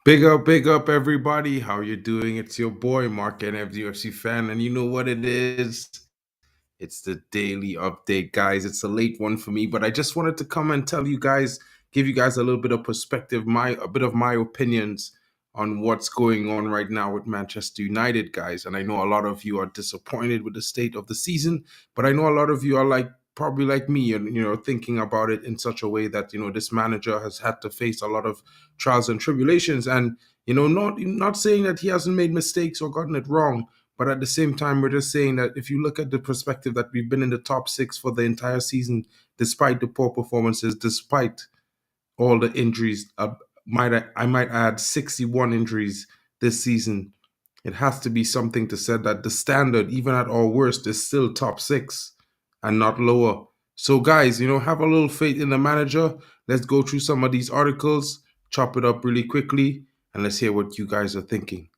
Big up, everybody. How you doing? It's your boy MarkN, UFC fan, and you know what it is? It's the daily update, guys. It's a late one for me, but I just wanted to come and tell you guys, give you guys a little bit of perspective, a bit of my opinions on what's going on right now with Manchester United, guys. And I know a lot of you are disappointed with the state of the season, but I know a lot of you are probably like me and thinking about it in such a way that this manager has had to face a lot of trials and tribulations, and not saying that he hasn't made mistakes or gotten it wrong, but at the same time, we're just saying that if you look at the perspective that we've been in the top six for the entire season, despite the poor performances, despite all the injuries, I might add 61 injuries this season. It has to be something to say that the standard, even at our worst, is still top six and not lower. So, guys, have a little faith in the manager. Let's go through some of these articles, chop it up really quickly, and let's hear what you guys are thinking.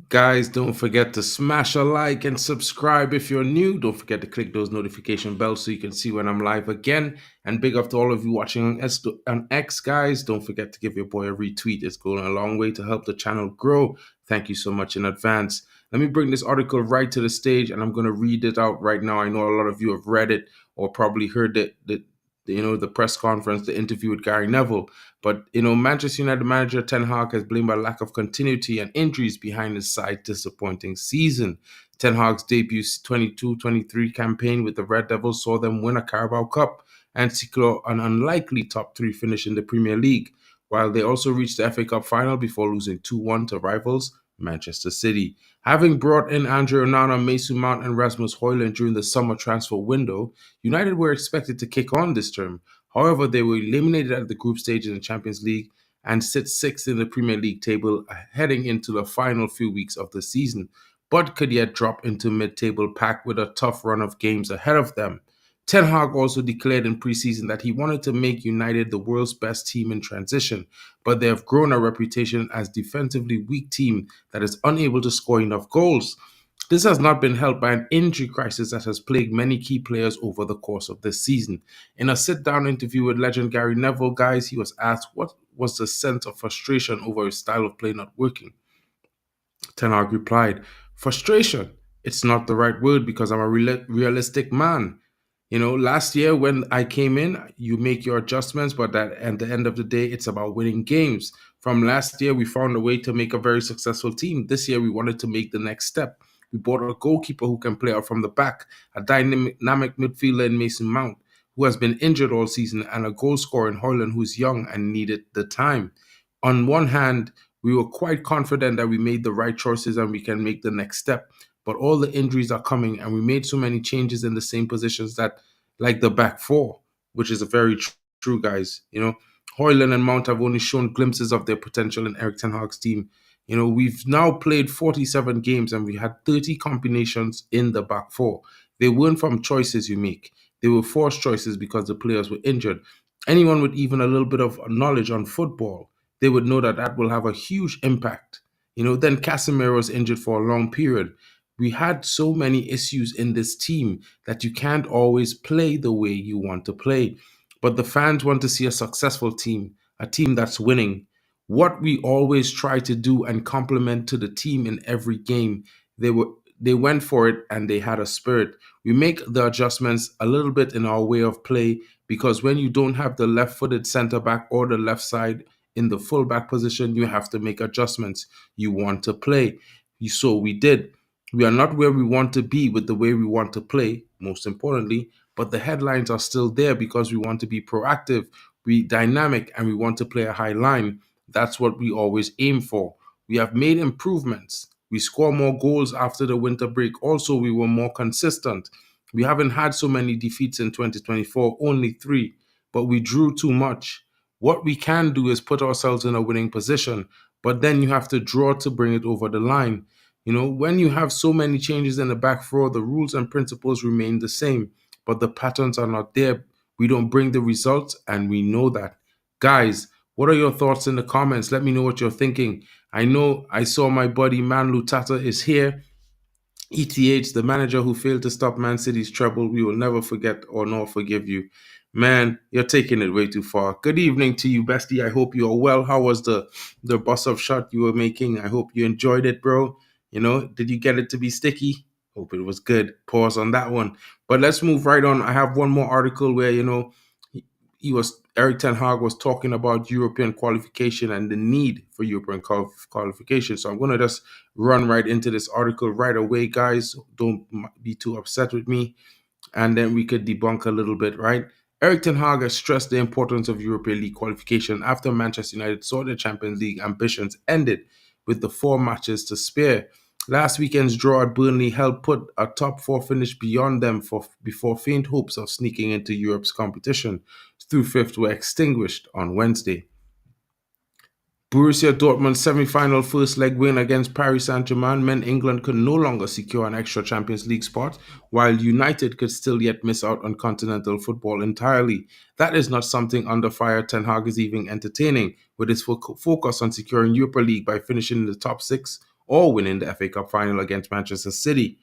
Guys, don't forget to smash a like and subscribe if you're new. Don't forget to click those notification bells so you can see when I'm live again. And big up to all of you watching on X, guys. Don't forget to give your boy a retweet. It's going a long way to help the channel grow. Thank you so much in advance. Let me bring this article right to the stage, and I'm going to read it out right now. I know a lot of you have read it or probably heard it, the press conference, the interview with Gary Neville. But, Manchester United manager Ten Hag has blamed a lack of continuity and injuries behind his side's disappointing season. Ten Hag's debut 22-23 campaign with the Red Devils saw them win a Carabao Cup and secure an unlikely top three finish in the Premier League, while they also reached the FA Cup final before losing 2-1 to rivals Manchester City. Having brought in Andre Onana, Mason Mount, and Rasmus Højlund during the summer transfer window, United were expected to kick on this term. However, they were eliminated at the group stage in the Champions League and sit sixth in the Premier League table heading into the final few weeks of the season, but could yet drop into mid-table pack with a tough run of games ahead of them. Ten Hag also declared in preseason that he wanted to make United the world's best team in transition, but they have grown a reputation as defensively weak team that is unable to score enough goals. This has not been helped by an injury crisis that has plagued many key players over the course of this season. In a sit-down interview with legend Gary Neville, guys, he was asked what was the sense of frustration over his style of play not working. Ten Hag replied, "Frustration. It's not the right word because I'm a realistic man. Last year when I came in, you make your adjustments, but at the end of the day, it's about winning games. From last year, we found a way to make a very successful team. This year, we wanted to make the next step. We bought a goalkeeper who can play out from the back, a dynamic midfielder in Mason Mount, who has been injured all season, and a goal scorer in Højlund who's young and needed the time. On one hand, we were quite confident that we made the right choices and we can make the next step. But all the injuries are coming, and we made so many changes in the same positions that, like the back four, which is a very true, guys. Højlund and Mount have only shown glimpses of their potential in Erik Ten Hag's team. We've now played 47 games and we had 30 combinations in the back four. They weren't from choices you make. They were forced choices because the players were injured. Anyone with even a little bit of knowledge on football, they would know that that will have a huge impact. Then Casemiro was injured for a long period. We had so many issues in this team that you can't always play the way you want to play. But the fans want to see a successful team, a team that's winning. What we always try to do and compliment to the team in every game, they went for it and they had a spirit. We make the adjustments a little bit in our way of play because when you don't have the left-footed center back or the left side in the full-back position, you have to make adjustments. You want to play. So we did. We are not where we want to be with the way we want to play, most importantly, but the headlines are still there because we want to be proactive, be dynamic, and we want to play a high line. That's what we always aim for. We have made improvements. We score more goals after the winter break. Also, we were more consistent. We haven't had so many defeats in 2024, only 3, but we drew too much. What we can do is put ourselves in a winning position, but then you have to draw to bring it over the line. When you have so many changes in the back four, the rules and principles remain the same, but the patterns are not there. We don't bring the results, and we know that. Guys, what are your thoughts in the comments? Let me know what you're thinking. I know I saw my buddy Manlu Tata is here. ETH, the manager who failed to stop Man City's treble, we will never forget or nor forgive you. Man, you're taking it way too far. Good evening to you, bestie. I hope you're well. How was the bus of shot you were making? I hope you enjoyed it, bro. Did you get it to be sticky? Hope it was good. Pause on that one. But let's move right on. I have one more article where, he was Eric Ten Hag was talking about European qualification and the need for European qualification. So I'm going to just run right into this article right away, guys. Don't be too upset with me, and then we could debunk a little bit, right? Eric Ten Hag has stressed the importance of European League qualification after Manchester United saw their Champions League ambitions ended with the 4 matches to spare. Last weekend's draw at Burnley helped put a top four finish beyond them before faint hopes of sneaking into Europe's competition through fifth were extinguished on Wednesday. Borussia Dortmund's semi-final first leg win against Paris Saint-Germain meant England could no longer secure an extra Champions League spot, while United could still yet miss out on continental football entirely. That is not something under fire Ten Hag is even entertaining, with his focus on securing Europa League by finishing in the top six or winning the FA Cup final against Manchester City.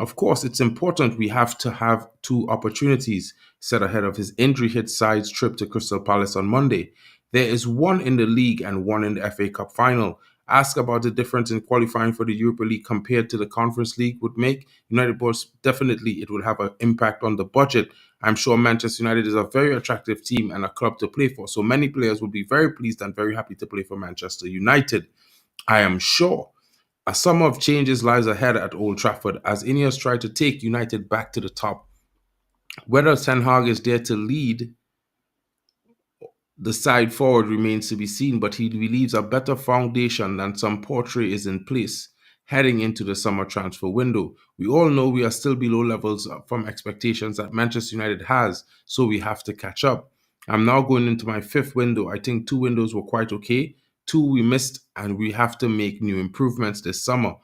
Of course, it's important we have to have two opportunities set ahead of his injury-hit side's trip to Crystal Palace on Monday. There is one in the league and one in the FA Cup final. Ask about the difference in qualifying for the Europa League compared to the Conference League would make United boys. Definitely, it would have an impact on the budget. I'm sure Manchester United is a very attractive team and a club to play for, so many players would be very pleased and very happy to play for Manchester United. I am sure a summer of changes lies ahead at Old Trafford as Ineos try to take United back to the top. Whether Ten Hag is there to lead the side forward remains to be seen, but he believes a better foundation than some portray is in place heading into the summer transfer window. We all know we are still below levels from expectations that Manchester United has, so we have to catch up. I'm now going into my fifth window. I think 2 windows were quite okay. 2 we missed, and we have to make new improvements this summer.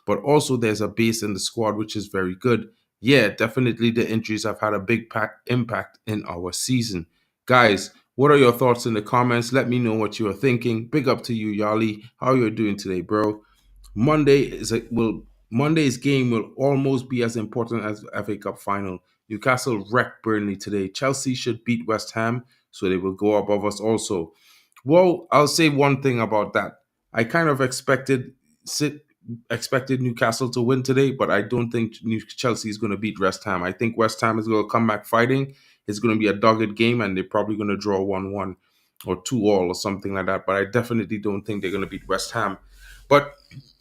But also there's a base in the squad which is very good. Yeah, definitely the injuries have had a big impact in our season. Guys, what are your thoughts in the comments? Let me know what you are thinking. Big up to you, Yali. How you're doing today, bro? Monday's game will almost be as important as the FA Cup final. Newcastle wrecked Burnley today. Chelsea should beat West Ham, so they will go above us also. Well, I'll say one thing about that. I kind of expected Newcastle to win today, but I don't think Chelsea is going to beat West Ham. I think West Ham is going to come back fighting. It's going to be a dogged game, and they're probably going to draw 1-1 or 2-2 or something like that. But I definitely don't think they're going to beat West Ham. But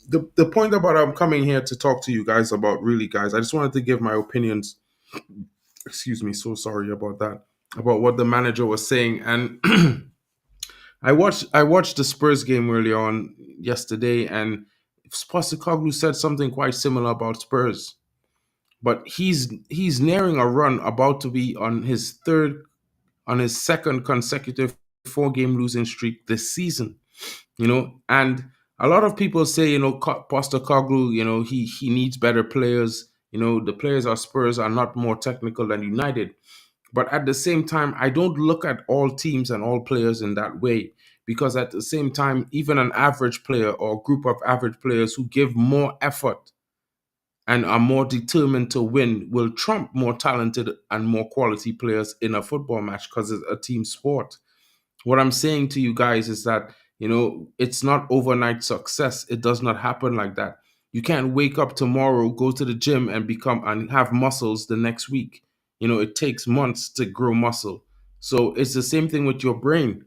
the point about I'm coming here to talk to you guys about, really, guys, I just wanted to give my opinions. Excuse me, so sorry about that. About what the manager was saying, and I watched the Spurs game earlier on yesterday, and Postecoglou said something quite similar about Spurs. But he's nearing a run, about to be on his second consecutive 4-game losing streak this season. And a lot of people say, Postecoglou, he needs better players. The players at Spurs are not more technical than United. But at the same time, I don't look at all teams and all players in that way, because at the same time, even an average player or group of average players who give more effort and are more determined to win will trump more talented and more quality players in a football match, because it's a team sport. What I'm saying to you guys is that, it's not overnight success. It does not happen like that. You can't wake up tomorrow, go to the gym and have muscles the next week. It takes months to grow muscle. So it's the same thing with your brain.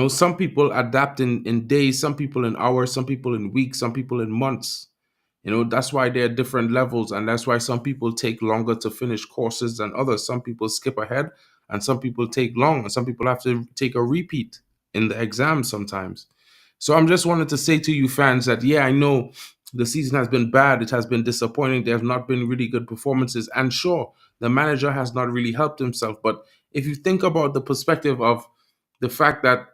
Some people adapt in days, some people in hours, some people in weeks, some people in months. That's why there are different levels, and that's why some people take longer to finish courses than others. Some people skip ahead, and some people take long, and some people have to take a repeat in the exam sometimes. So I'm just wanted to say to you fans that, yeah, I know the season has been bad. It has been disappointing. There have not been really good performances. And sure, the manager has not really helped himself. But if you think about the perspective of the fact that,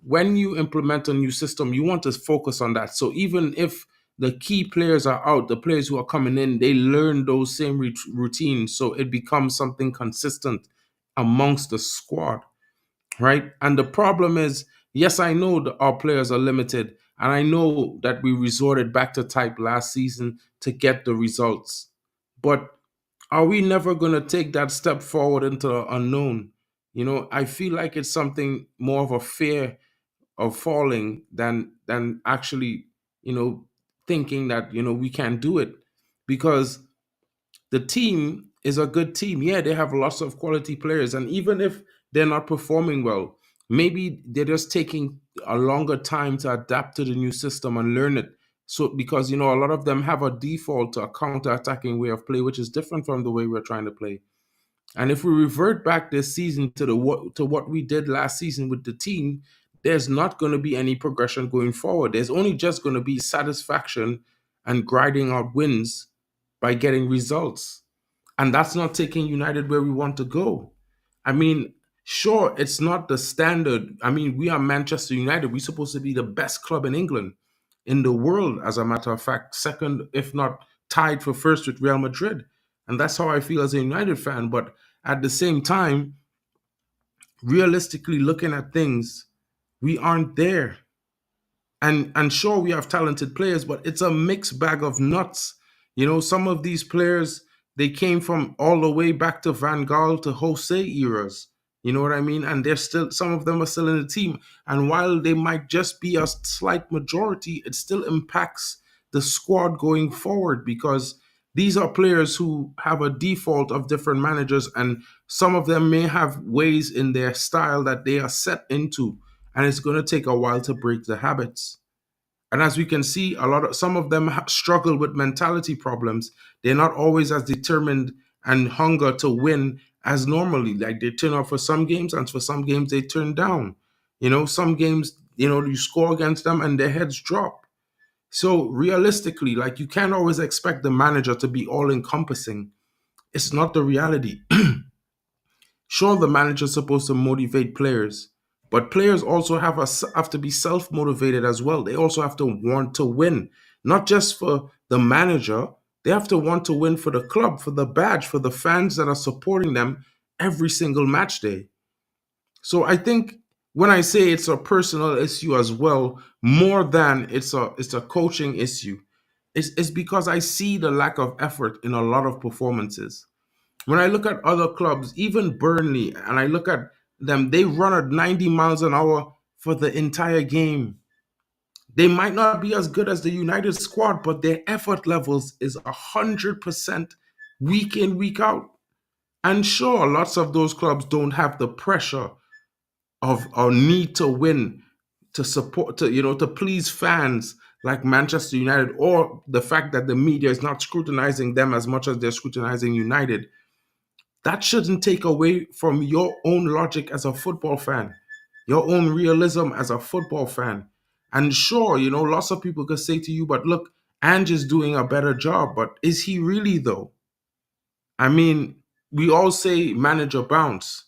when you implement a new system, you want to focus on that. So even if the key players are out, the players who are coming in, they learn those same routines, so it becomes something consistent amongst the squad, right? And the problem is, yes, I know that our players are limited, and I know that we resorted back to type last season to get the results, but are we never going to take that step forward into the unknown? I feel like it's something more of a fear of falling than actually, you know, thinking that, we can do it, because the team is a good team. Yeah, they have lots of quality players, and even if they're not performing well, maybe they're just taking a longer time to adapt to the new system and learn it. So, because a lot of them have a default to a counter-attacking way of play, which is different from the way we're trying to play. And if we revert back this season to what we did last season with the team, there's not going to be any progression going forward. There's only just going to be satisfaction and grinding out wins by getting results. And that's not taking United where we want to go. I mean, sure, it's not the standard. I mean, we are Manchester United. We're supposed to be the best club in England, in the world, as a matter of fact, second, if not tied for first with Real Madrid. And that's how I feel as a United fan. But at the same time, realistically looking at things, we aren't there. And sure, we have talented players, but it's a mixed bag of nuts. Some of these players, they came from all the way back to Van Gaal to Jose eras. You know what I mean? And they're still, some of them are still in the team. And while they might just be a slight majority, it still impacts the squad going forward, because these are players who have a default of different managers, and some of them may have ways in their style that they are set into, and it's going to take a while to break the habits. And as we can see, some of them struggle with mentality problems. They're not always as determined and hunger to win as normally. Like, they turn up for some games, and for some games they turn down. Some games, you score against them and their heads drop. So realistically, like, you can't always expect the manager to be all encompassing. It's not the reality. Sure, the manager's supposed to motivate players, but players also have to be self motivated as well. They also have to want to win, not just for the manager. They have to want to win for the club, for the badge, for the fans that are supporting them every single match day. So I think when I say it's a personal issue as well, more than it's a coaching issue, it's because I see the lack of effort in a lot of performances. When I look at other clubs, even Burnley, and I look at them, they run at 90 miles an hour for the entire game. They might not be as good as the United squad, but their effort levels is 100% week in, week out. And sure, lots of those clubs don't have the pressure of or need to win, to support, to please fans like Manchester United, or the fact that the media is not scrutinizing them as much as they're scrutinizing United. That shouldn't take away from your own logic as a football fan, your own realism as a football fan. And sure, lots of people could say to you, but look, Ange is doing a better job. But is he really, though? I mean, we all say manager bounce.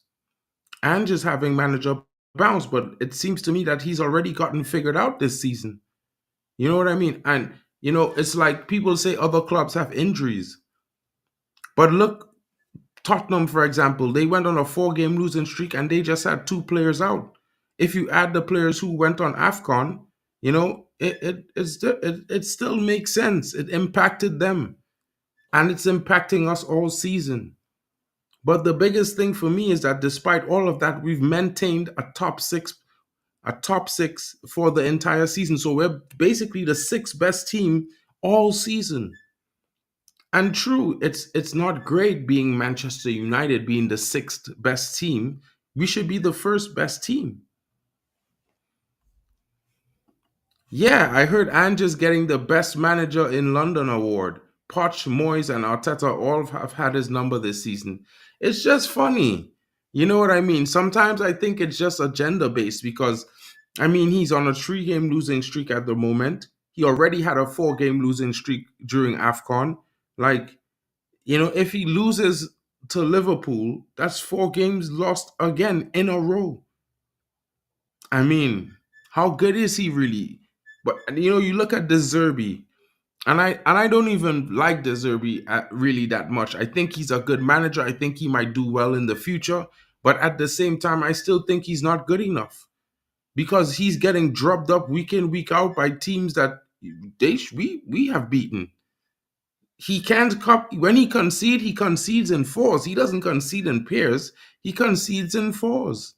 Ange is having manager bounce, but it seems to me that he's already gotten figured out this season. You know what I mean? And, it's like people say other clubs have injuries. But look, Tottenham, for example, they went on a 4-game losing streak and they just had 2 players out. If you add the players who went on AFCON, it still makes sense. It impacted them, and it's impacting us all season. But the biggest thing for me is that despite all of that, we've maintained a top six for the entire season. So we're basically the sixth best team all season. And true, it's not great being Manchester United being the sixth best team. We should be the first best team. Yeah, I heard Ange's getting the Best Manager in London award. Poch, Moyes, and Arteta all have had his number this season. It's just funny. You know what I mean? Sometimes I think it's just agenda based, because, I mean, he's on a 3-game losing streak at the moment. He already had a 4-game losing streak during AFCON. Like, if he loses to Liverpool, that's 4 games lost again in a row. I mean, how good is he really? But you look at De Zerbi, and I don't even like De Zerbi really that much. I think he's a good manager. I think he might do well in the future. But at the same time, I still think he's not good enough because he's getting drubbed up week in week out by teams that we have beaten. He can't when he concedes in fours. He doesn't concede in pairs. He concedes in fours.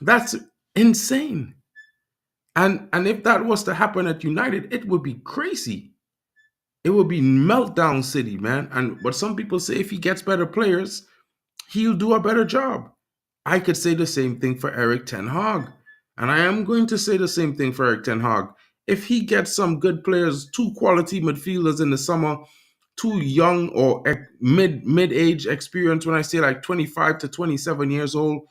That's insane. And if that was to happen at United, it would be crazy. It would be meltdown city, man. And but some people say if he gets better players, he'll do a better job. I could say the same thing for Eric Ten Hag. And I am going to say the same thing for Eric Ten Hag. If he gets some good players, two quality midfielders in the summer, two young or mid-age experience, when I say like 25 to 27 years old,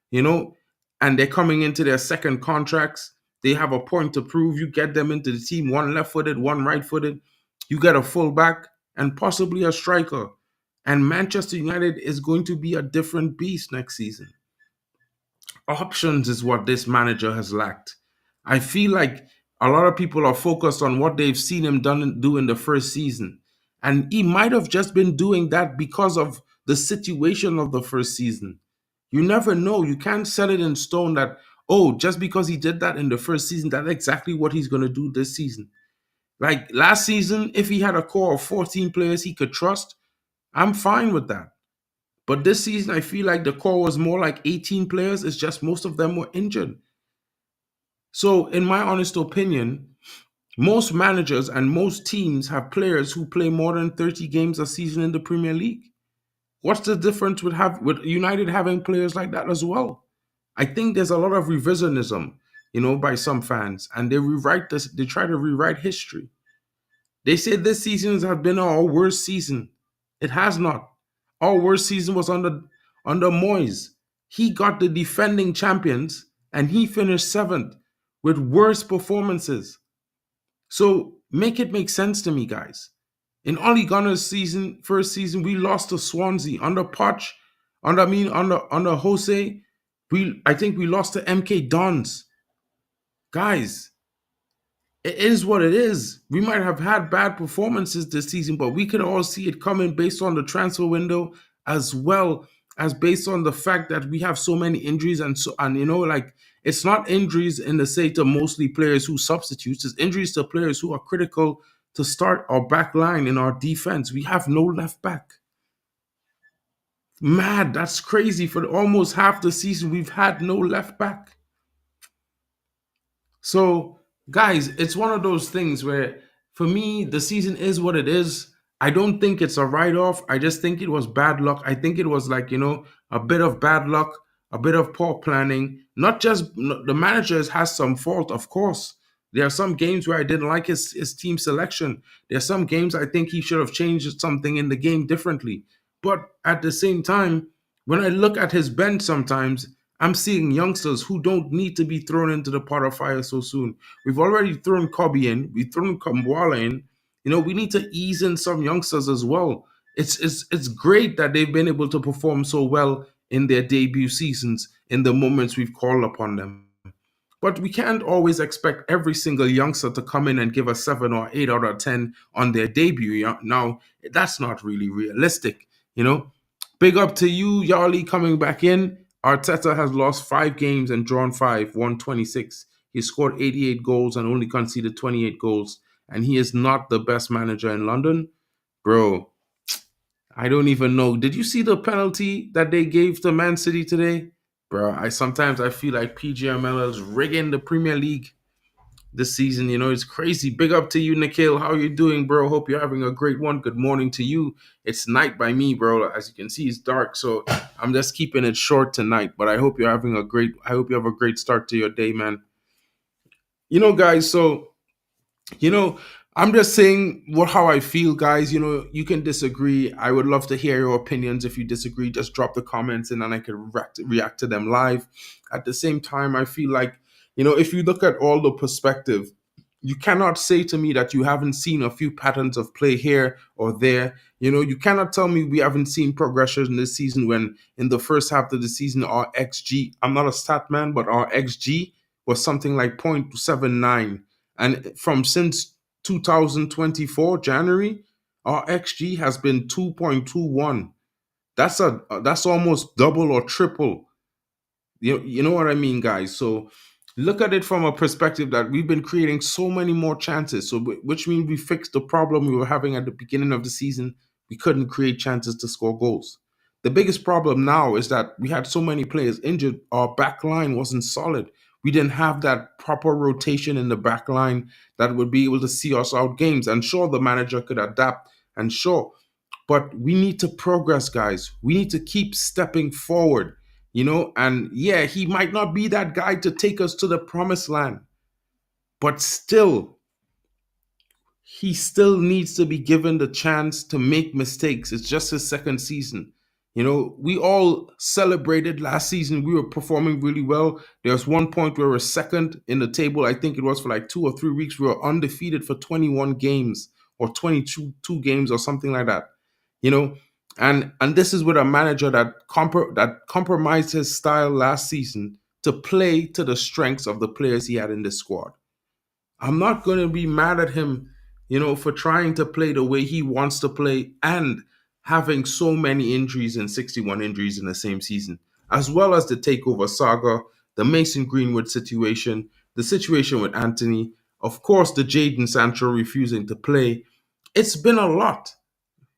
you know, and they're coming into their second contracts, they have a point to prove. You get them into the team, one left-footed, one right-footed. You get a fullback and possibly a striker. And Manchester United is going to be a different beast next season. Options is what this manager has lacked. I feel like a lot of people are focused on what they've seen him do in the first season. And he might have just been doing that because of the situation of the first season. You never know. You can't set it in stone that, oh, just because he did that in the first season, that's exactly what he's going to do this season. Like last season, if he had a core of 14 players he could trust, I'm fine with that. But this season, I feel like the core was more like 18 players. It's just most of them were injured. So, in my honest opinion, most managers and most teams have players who play more than 30 games a season in the Premier League. What's the difference with United having players like that as well? I think there's a lot of revisionism, by some fans, and they rewrite this. They try to rewrite history. They say this season has been our worst season. It has not. Our worst season was under Moyes. He got the defending champions and he finished seventh with worse performances. So make it make sense to me, guys. In Ole Gunnar's first season, we lost to Swansea under Poch, under Jose. I think we lost to MK Dons. Guys, it is what it is. We might have had bad performances this season, but we could all see it coming based on the transfer window as well as based on the fact that we have so many injuries and it's not injuries in the say to mostly players who substitutes, it's injuries to players who are critical to start our back line in our defense. We have no left back. Mad, that's crazy. For almost half the season, we've had no left back. So, guys, it's one of those things where, for me, the season is what it is. I don't think it's a write off. I just think it was bad luck. I think it was a bit of bad luck, a bit of poor planning. Not just the manager has some fault, of course. There are some games where I didn't like his team selection. There are some games I think he should have changed something in the game differently. But at the same time, when I look at his bench sometimes, I'm seeing youngsters who don't need to be thrown into the pot of fire so soon. We've already thrown Kobe in, we've thrown Kambwala in. We need to ease in some youngsters as well. It's great that they've been able to perform so well in their debut seasons in the moments we've called upon them. But we can't always expect every single youngster to come in and give a 7 or 8 out of 10 on their debut. Now, that's not really realistic, Big up to you, Yarley, coming back in. Arteta has lost 5 games and drawn 5, won 26. He scored 88 goals and only conceded 28 goals. And he is not the best manager in London. Bro, I don't even know. Did you see the penalty that they gave to Man City today? Bro, I feel like PGML is rigging the Premier League this season. It's crazy. Big up to you, Nikhil. How you doing, bro? Hope you're having a great one. Good morning to you. It's night by me, bro. As you can see, it's dark, so I'm just keeping it short tonight. But I hope you have a great start to your day, man. Guys, so I'm just saying how I feel, guys. You can disagree. I would love to hear your opinions. If you disagree, just drop the comments and then I can react to them live. At the same time, I feel like, if you look at all the perspective, you cannot say to me that you haven't seen a few patterns of play here or there. You cannot tell me we haven't seen progression this season when in the first half of the season, our XG, I'm not a stat man, but our XG was something like 0.79. And from since 2024 January, our XG has been 2.21. That's almost double or triple. You know what I mean, guys? So look at it from a perspective that we've been creating so many more chances. So which means we fixed the problem we were having at the beginning of the season. We couldn't create chances to score goals. The biggest problem now is that we had so many players injured. Our back line wasn't solid. We didn't have that proper rotation in the back line that would be able to see us out games. And sure, the manager could adapt. And sure, but we need to progress, guys. We need to keep stepping forward, and yeah, he might not be that guy to take us to the promised land, but still, he still needs to be given the chance to make mistakes. It's just his second season. We all celebrated last season. We were performing really well. There was one point where we were second in the table. I think it was for like 2 or 3 weeks. We were undefeated for 21 games or 22 games or something like that. You know, and this is with a manager that compromised his style last season to play to the strengths of the players he had in the squad. I'm not going to be mad at him, for trying to play the way he wants to play and having so many injuries and 61 injuries in the same season, as well as the takeover saga, the Mason Greenwood situation, the situation with Anthony, of course, the Jadon Sancho refusing to play. It's been a lot.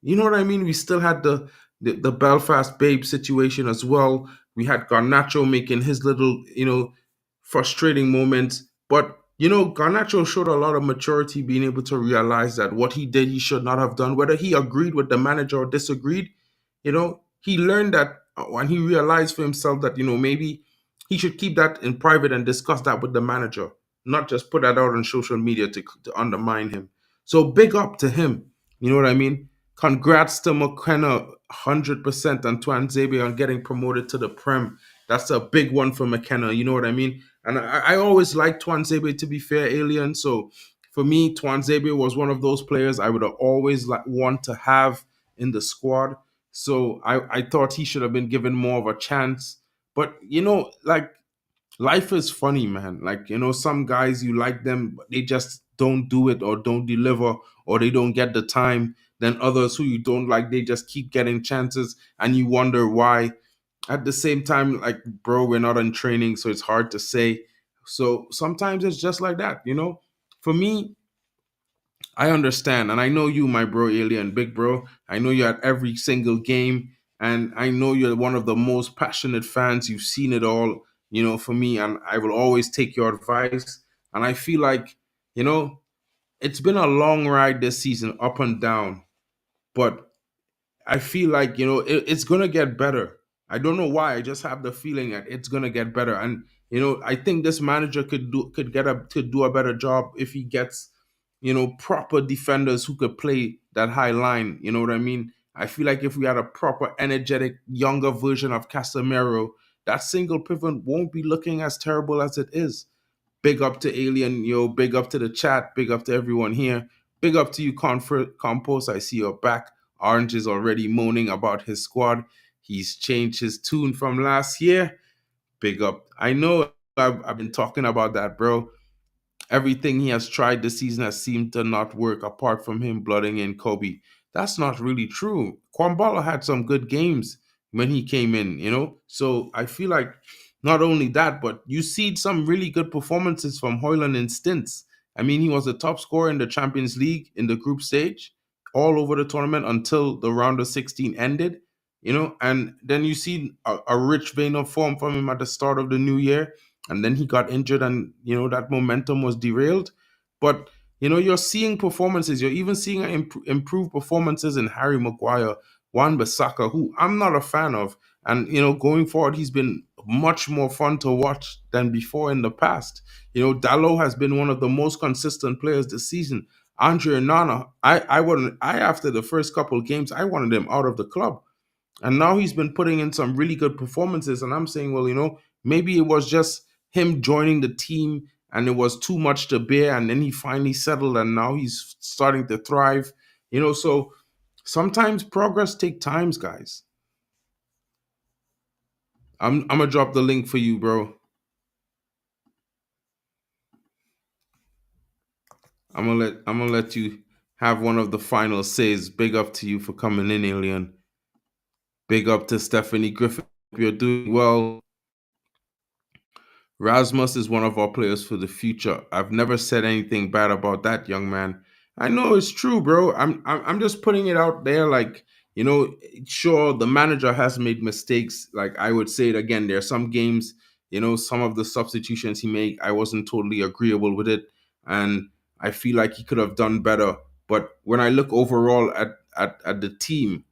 You know what I mean? We still had the Belfast Babe situation as well. We had Garnacho making his little, frustrating moments. But, Garnacho showed a lot of maturity, being able to realize that what he did, he should not have done. Whether he agreed with the manager or disagreed, he learned that when he realized for himself that, maybe he should keep that in private and discuss that with the manager, not just put that out on social media to undermine him. So big up to him. You know what I mean? Congrats to McKenna, 100%, and Twanzebe on getting promoted to the Prem. That's a big one for McKenna. You know what I mean? And I always liked Twanzebe, to be fair, Alien. So for me, Twanzebe was one of those players I would have always want to have in the squad. So I thought he should have been given more of a chance. But, like, life is funny, man. Like, some guys, you like them, but they just don't do it or don't deliver or they don't get the time. Then others who you don't like, they just keep getting chances and you wonder why. At the same time, like, bro, we're not in training, so it's hard to say. So sometimes it's just like that. For me, I understand, and I know you, my bro, Alien, big bro. I know you're at every single game, and I know you're one of the most passionate fans. You've seen it all, for me, and I will always take your advice. And I feel like, it's been a long ride this season, up and down, but I feel like it's gonna get better. I don't know why. I just have the feeling that it's gonna get better, and I think this manager could do a better job if he gets proper defenders who could play that high line. You know what I mean? I feel like if we had a proper, energetic, younger version of Casemiro, that single pivot won't be looking as terrible as it is. Big up to Alien, big up to the chat, big up to everyone here. Big up to you, Compost. I see you're back. Orange is already moaning about his squad. He's changed his tune from last year. Big up. I know I've been talking about that, bro. Everything he has tried this season has seemed to not work apart from him blooding in Kobe. That's not really true. Kwambala had some good games when he came in, So I feel like not only that, but you see some really good performances from Hoyland in stints. I mean, he was the top scorer in the Champions League in the group stage all over the tournament until the round of 16 ended, and then you see a rich vein of form from him at the start of the new year, and then he got injured and that momentum was derailed. But you're seeing performances, you're even seeing improved performances in Harry Maguire, Wan Bissaka, who I'm not a fan of, and going forward he's been much more fun to watch than before in the past. Dallo has been one of the most consistent players this season. Andre Nana, I after the first couple of games I wanted him out of the club, and now he's been putting in some really good performances. And I'm saying, well, maybe it was just him joining the team and it was too much to bear. And then he finally settled and now he's starting to thrive. So sometimes progress takes times, guys. I'm going to drop the link for you, bro. I'm gonna let you have one of the final says. Big up to you for coming in, Alien. Big up to Stephanie Griffin. You're doing well. Rasmus is one of our players for the future. I've never said anything bad about that young man. I know it's true, bro. I'm just putting it out there. Like, sure, the manager has made mistakes. Like, I would say it again. There are some games, some of the substitutions he made, I wasn't totally agreeable with it, and I feel like he could have done better. But when I look overall at the team,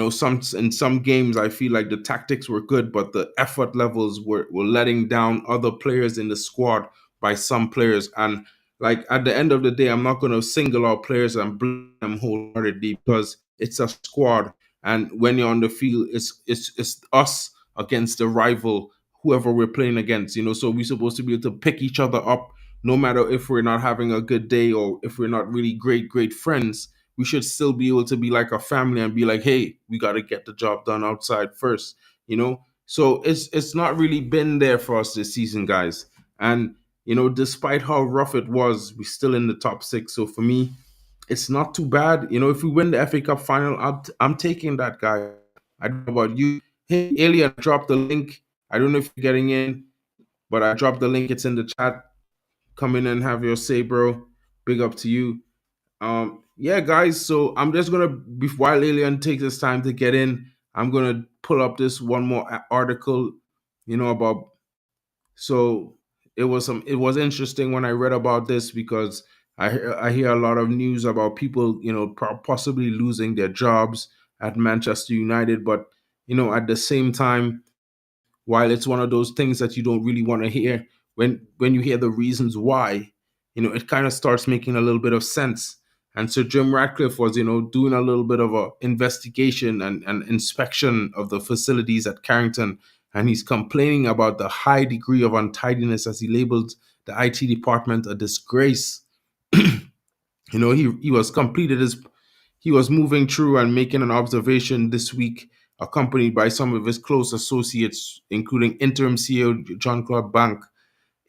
some in some games I feel like the tactics were good, but the effort levels were letting down other players in the squad by some players. And like at the end of the day, I'm not gonna single out players and blame them wholeheartedly because it's a squad. And when you're on the field, it's us against the rival, whoever we're playing against, so we're supposed to be able to pick each other up no matter if we're not having a good day or if we're not really great friends. We should still be able to be like a family and be like, hey, we got to get the job done outside first. So it's not really been there for us this season, guys. And despite how rough it was, we're still in the top six. So for me, it's not too bad. If we win the FA Cup final, I'm taking that, guy. I don't know about you. Hey, Alien, drop the link. I don't know if you're getting in, but I dropped the link. It's in the chat. Come in and have your say, bro. Big up to you. Yeah, guys. So I'm just gonna, while Alien takes his time to get in, I'm gonna pull up this one more article, about. So it was interesting when I read about this because I hear a lot of news about people, possibly losing their jobs at Manchester United, but at the same time, while it's one of those things that you don't really want to hear, when you hear the reasons why, it kind of starts making a little bit of sense. And so Jim Ratcliffe was, doing a little bit of a investigation and inspection of the facilities at Carrington, and he's complaining about the high degree of untidiness, as he labeled the IT department a disgrace. He was completed his he was moving through and making an observation this week, accompanied by some of his close associates, including interim CEO John Claude Bank.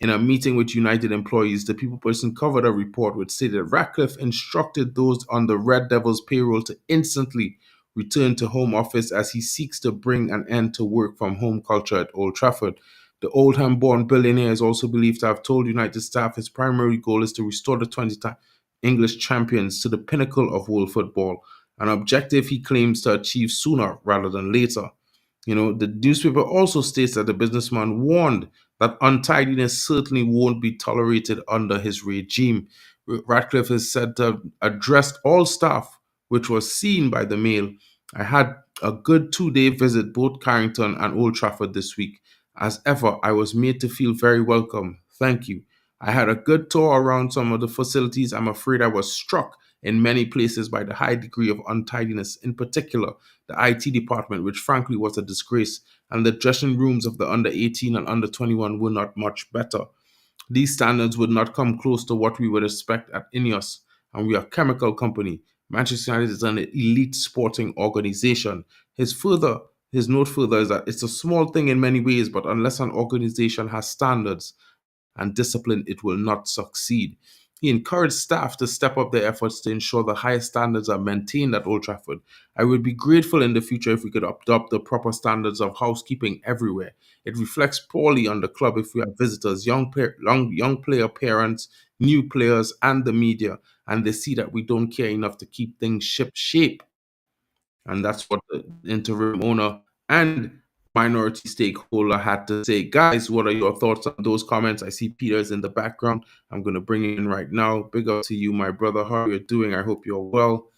In a meeting with United employees, the people person covered a report which stated that Ratcliffe instructed those on the Red Devils payroll to instantly return to home office as he seeks to bring an end to work from home culture at Old Trafford. The Oldham-born billionaire is also believed to have told United staff his primary goal is to restore the 20-time English champions to the pinnacle of world football, an objective he claims to achieve sooner rather than later. The newspaper also states that the businessman warned that untidiness certainly won't be tolerated under his regime. Ratcliffe is said to have addressed all staff, which was seen by the Mail. I had a good 2-day visit both Carrington and Old Trafford this week. As ever, I was made to feel very welcome. Thank you. I had a good tour around some of the facilities. I'm afraid I was struck in many places by the high degree of untidiness, in particular the IT department, which frankly was a disgrace, and the dressing rooms of the under 18 and under 21 were not much better. These standards would not come close to what we would expect at Ineos, and we are a chemical company. Manchester United is an elite sporting organization. His note further is that it's a small thing in many ways, but unless an organization has standards and discipline, it will not succeed. He encouraged staff to step up their efforts to ensure the highest standards are maintained at Old Trafford. I would be grateful in the future if we could adopt the proper standards of housekeeping everywhere. It reflects poorly on the club if we have visitors, young player parents, new players, and the media, and they see that we don't care enough to keep things ship shape. And that's what the interim owner and minority stakeholder had to say. Guys, what are your thoughts on those comments? I see Peter's in the background. I'm going to bring it in right now. Big up to you, my brother. How are you doing? I hope you're well.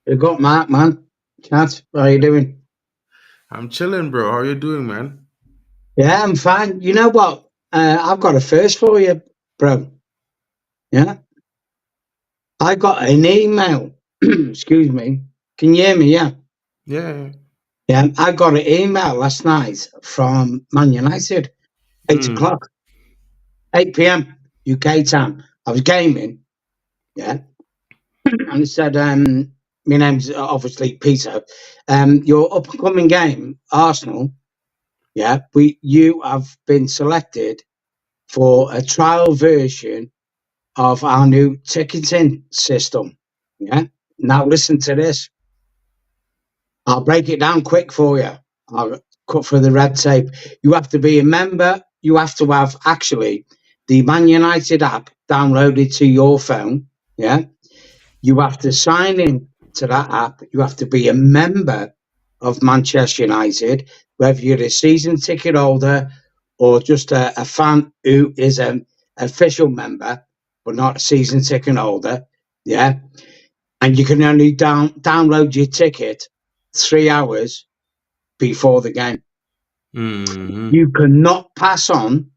You got Mark, man. Cat, how you doing? I'm chilling, bro. How are you doing, man? Yeah, I'm fine. You know what? I've got a first for you, bro. Yeah? I got an email. Excuse me. Can you hear me? Yeah. Yeah. Yeah, I got an email last night from Man United, 8 o'clock, 8 p.m. UK time. I was gaming, yeah, and it said, my name's obviously Peter. Your upcoming game, Arsenal, yeah, you have been selected for a trial version of our new ticketing system. Yeah. Now listen to this. I'll break it down quick for you. I'll cut through the red tape. You have to be a member. You have to have actually the Man United app downloaded to your phone. Yeah. You have to sign in to that app. You have to be a member of Manchester United, whether you're a season ticket holder or just a fan who is an official member, but not a season ticket holder. Yeah. And you can only download your ticket 3 hours before the game. Mm-hmm. You cannot pass on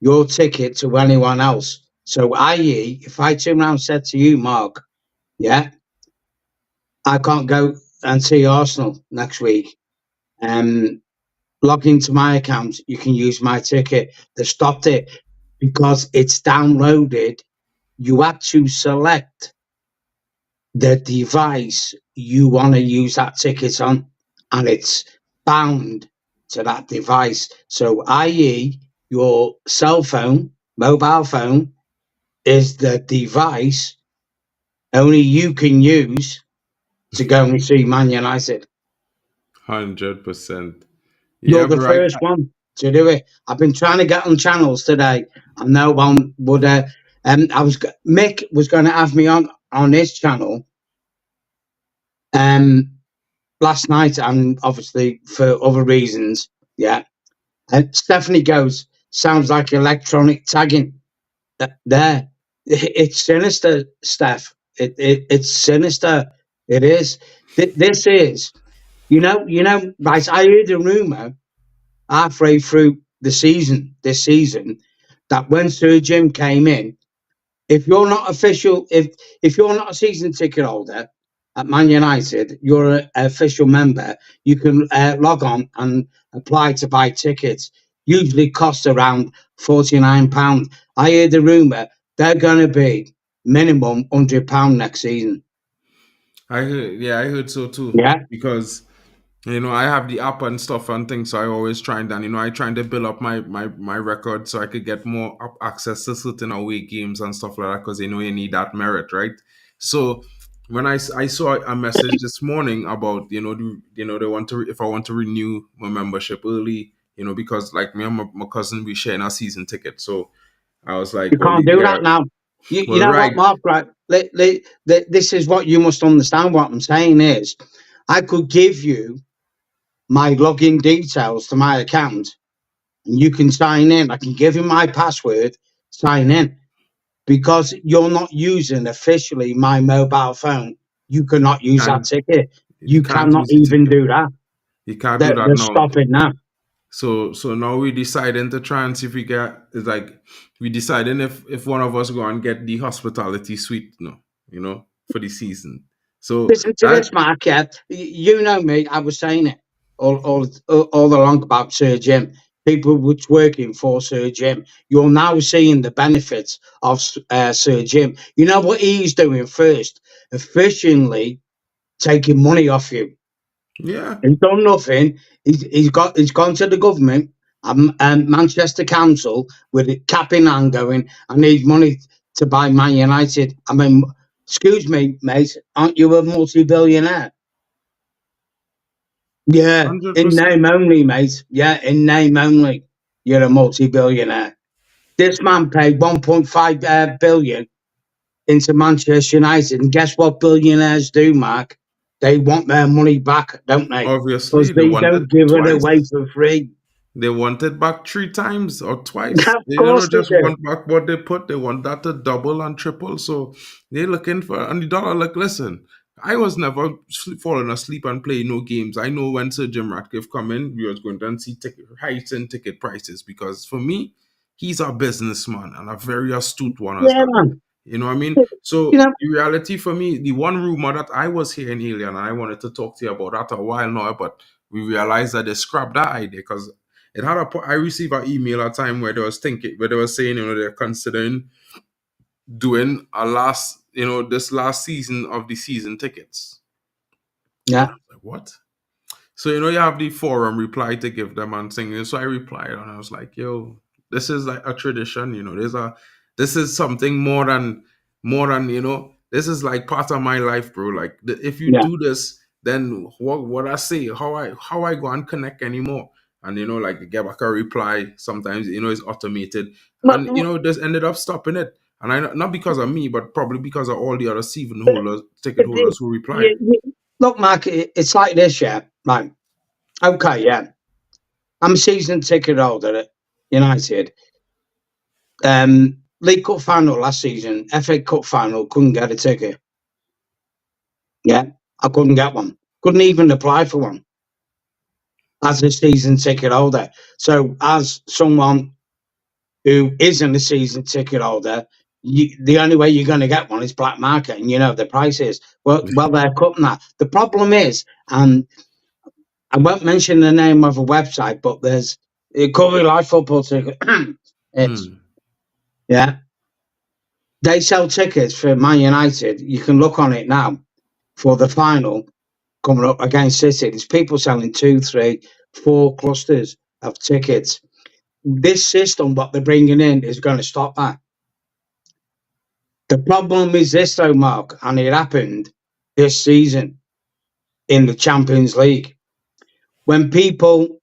your ticket to anyone else. So, i.e., if I turn around and said to you, Mark, yeah, I can't go and see Arsenal next week. Log into my account. You can use my ticket. They stopped it because it's downloaded. You have to select the device you want to use that ticket on, and it's bound to that device. So, i.e., your cell phone, mobile phone, is the device only you can use to go and see Man United. 100%. You're Yeah, the bro. first one to do it. I've been trying to get on channels today, and no one would. Mick was going to have me on his channel last night, and obviously for other reasons. Yeah, and Stephanie goes, sounds like electronic tagging. There, it's sinister, Steph. It's sinister. It is. This is. Right? I heard a rumor halfway through this season, that when Sir Jim came in, if you're not official, if you're not a season ticket holder at Man United, you're an official member. You can log on and apply to buy tickets. Usually costs around £49. I heard the rumor they're going to be minimum £100 next season. I heard so too. Yeah, Because I have the app and stuff and things, so I always try and I trying to build up my record so I could get more access to certain away games and stuff like that. Because you need that merit, right? So when I saw a message this morning about they want to if I want to renew my membership early, because like me and my cousin, we share a season ticket, so I was like, you well, can't do yeah, that now. You well, know right. what, Mark? Right? This is what you must understand. What I'm saying is, I could give you my login details to my account, and you can sign in. I can give you my password, sign in, because you're not using officially my mobile phone. You cannot use that And ticket. you You can't cannot use the even ticket. do that. You can't do that They're now. stopping now. So now we deciding to try and see if we get, it's like we deciding if one of us go and get the hospitality suite, for the season. So Listen to that this, Mark. Yeah, you know me. I was saying it all along about Sir Jim. People was working for Sir Jim. You're now seeing the benefits of Sir Jim. You know what he's doing first? Efficiently taking money off you. yeah, He's done nothing. He's gone to the government and Manchester Council with it cap in hand, going, I need money to buy Man United. I mean, excuse me, mate, aren't you a multi-billionaire? Yeah, hundred in percent. name only, mate. Yeah, in name only, you're a multi-billionaire. This man paid 1.5 billion into Manchester United, and guess what billionaires do, Mark? They want their money back, don't they? Obviously, Because they they want it don't give it away twice. for free. They want it back 3 times or twice. Of They don't course they just do. want back what they put. They want that to double and triple. So they're looking for and the dollar. Like, listen, I was never falling asleep and playing no games. I know when Sir Jim Ratcliffe come in, we was going to see heightened ticket prices because for me, he's a businessman and a very astute one as Yeah, that. man. You know what I mean? You So know, the reality for me, the one rumor that I was hearing, Alien, and I wanted to talk to you about that a while now, but we realized that they scrapped that idea because I received an email at a time where they were saying, they're considering doing this last season of the season tickets. And yeah, I was like, what? So, you have the forum reply to give them and things. So I replied and I was like, yo, this is like a tradition, there's this is something more than this is like part of my life, bro. Like if you Yeah. do this, then what I say, how I go and connect anymore. And like get back a reply. Sometimes it's automated, and Well, just ended up stopping it. And I not because of me, but probably because of all the other season holders, ticket holders who replied. look, Mark, it's like this, yeah. Right. Okay, yeah. I'm a season ticket holder at United. League Cup final last season, FA Cup final, couldn't get a ticket. Yeah, I couldn't get one. Couldn't even apply for one as a season ticket holder. So, as someone who isn't a season ticket holder, the only way you're going to get one is black market, and the price is well they're cutting that. The problem is, and I won't mention the name of a website, but there's a Curry Live football ticket. It's yeah, they sell tickets for Man United. You can look on it now for the final coming up against City. There's people selling 2, 3, 4 clusters of tickets. This system, what they're bringing in, is going to stop that. The problem is this, though, Mark, and it happened this season in the Champions League. When people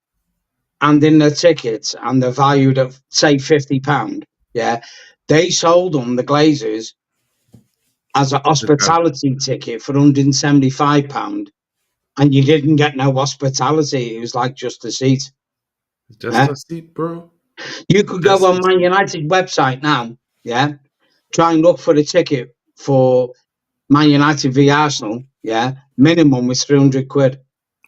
hand in their tickets and they're valued at, say, £50, yeah, they sold them, the Glazers, as a hospitality ticket for £175, and you didn't get no hospitality. It was like just a seat. Just a seat, bro. You could go on Man United website now, yeah, try and look for the ticket for Man United v Arsenal, yeah, minimum was 300 quid.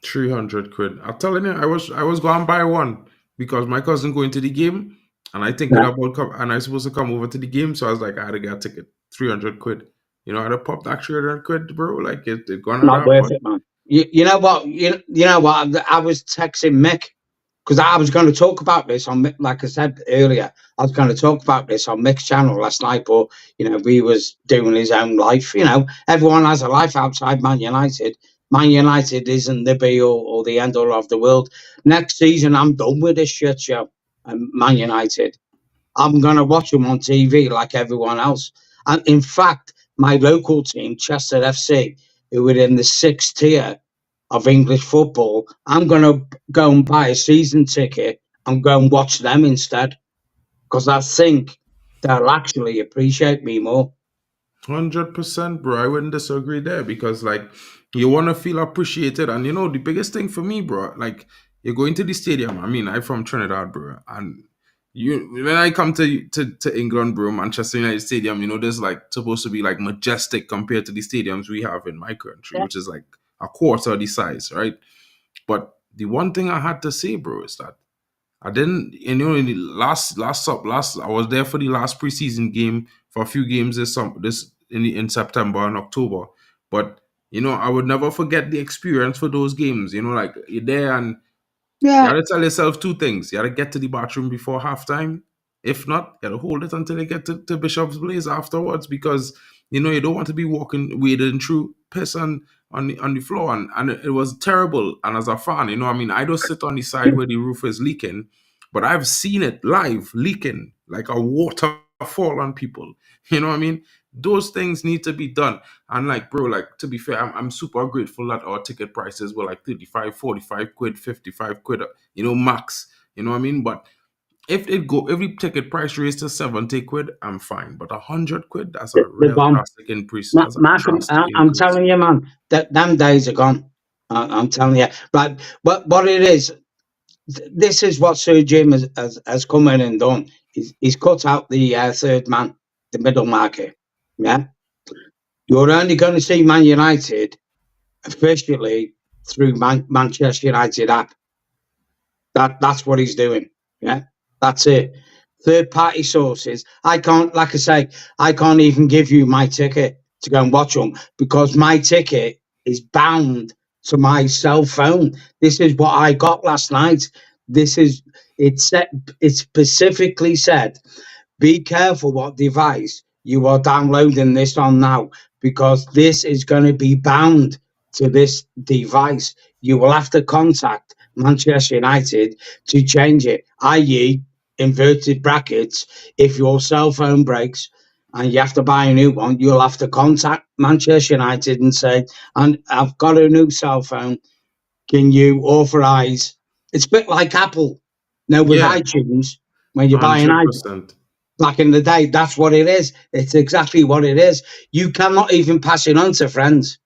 300 quid. I'm telling you, I was going to buy one because my cousin going to the game, and I thinking Yeah. about and I supposed to come over to the game, so I was like, I had to get a ticket, 300 quid. I'd have popped that 300 quid, bro. Like it gonna Not worth happen. it, man. You know what? You know what? I was texting Mick because I was going to talk about this on, like I said earlier, I was going to talk about this on Mick's channel last night, but we was doing his own life. Everyone has a life outside Man United. Man United isn't the be all or the end all of the world. Next season, I'm done with this shit show. Man United. I'm going to watch them on TV like everyone else. And in fact, my local team, Chester FC, who are in the 6th tier of English football, I'm going to go and buy a season ticket and go and watch them instead, because I think they'll actually appreciate me more. 100%, bro. I wouldn't disagree there because, like, you want to feel appreciated. And, the biggest thing for me, bro, like, you're going to the stadium. I mean, I'm from Trinidad, bro. And when I come to England, bro, Manchester United Stadium, there's, like, supposed to be, like, majestic compared to the stadiums we have in my country, which is, like, a quarter of the size, right? But the one thing I had to say, bro, is that I didn't, in the last, I was there for the last preseason game for a few games in September and October. But I would never forget the experience for those games. Like you're there and you gotta tell yourself two things: you gotta get to the bathroom before halftime. If not, you gotta hold it until you get to Bishop's Place afterwards, because you don't want to be wading through piss on the floor, and it was terrible. And as a fan, I don't sit on the side where the roof is leaking, but I've seen it live leaking like a waterfall on people. You know what I mean? Those things need to be done. And like, bro, like, to be fair, I'm super grateful that our ticket prices were like 35, 45 quid, 55 quid, max. You know what I mean? But if every ticket price raised to 70 quid, I'm fine. But 100 quid, that's a The real bomb. drastic increase. That's a Mark, drastic I'm increase. telling you, man, that them days are gone. I'm telling you. But what it is, this is what Sir Jim has come in and done. He's cut out the third man, the middle market. Yeah. You're only going to see Man United officially through Manchester United app. That's what he's doing. Yeah, that's it. Third party sources. I can't, like I say, I can't even give you my ticket to go and watch them because my ticket is bound to my cell phone. This is what I got last night. It specifically said, be careful what device you are downloading this on now, because this is going to be bound to this device. You will have to contact Manchester United to change it, i.e., inverted brackets, if your cell phone breaks and you have to buy a new one, you'll have to contact Manchester United and say, and I've got a new cell phone. Can you authorize? It's a bit like Apple. Now with Yeah, iTunes, when you buy an iPhone 100%. back in the day, that's what it is. It's exactly what it is. You cannot even pass it on to friends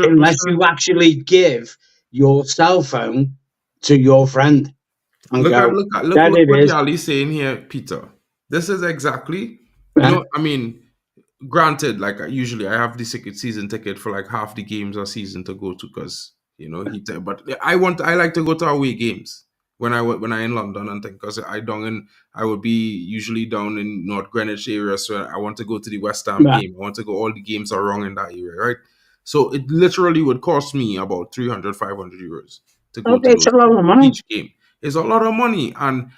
unless you 100%. actually give your cell phone to your friend and Look at go, look at look there look it what is. Yali's saying here, Peter. This is exactly, Uh, I mean, granted, like usually I have the season ticket for like half the games a season to go to because but I like to go to away games when I in London and thing because I would be usually down in North Greenwich area, so I want to go to the West Ham yeah. game. I want to go, all the games are wrong in that area, right? So it literally would cost me about 300, 500 euros to go to Okay, it's a those lot games, of money. each game. It's a lot of money, and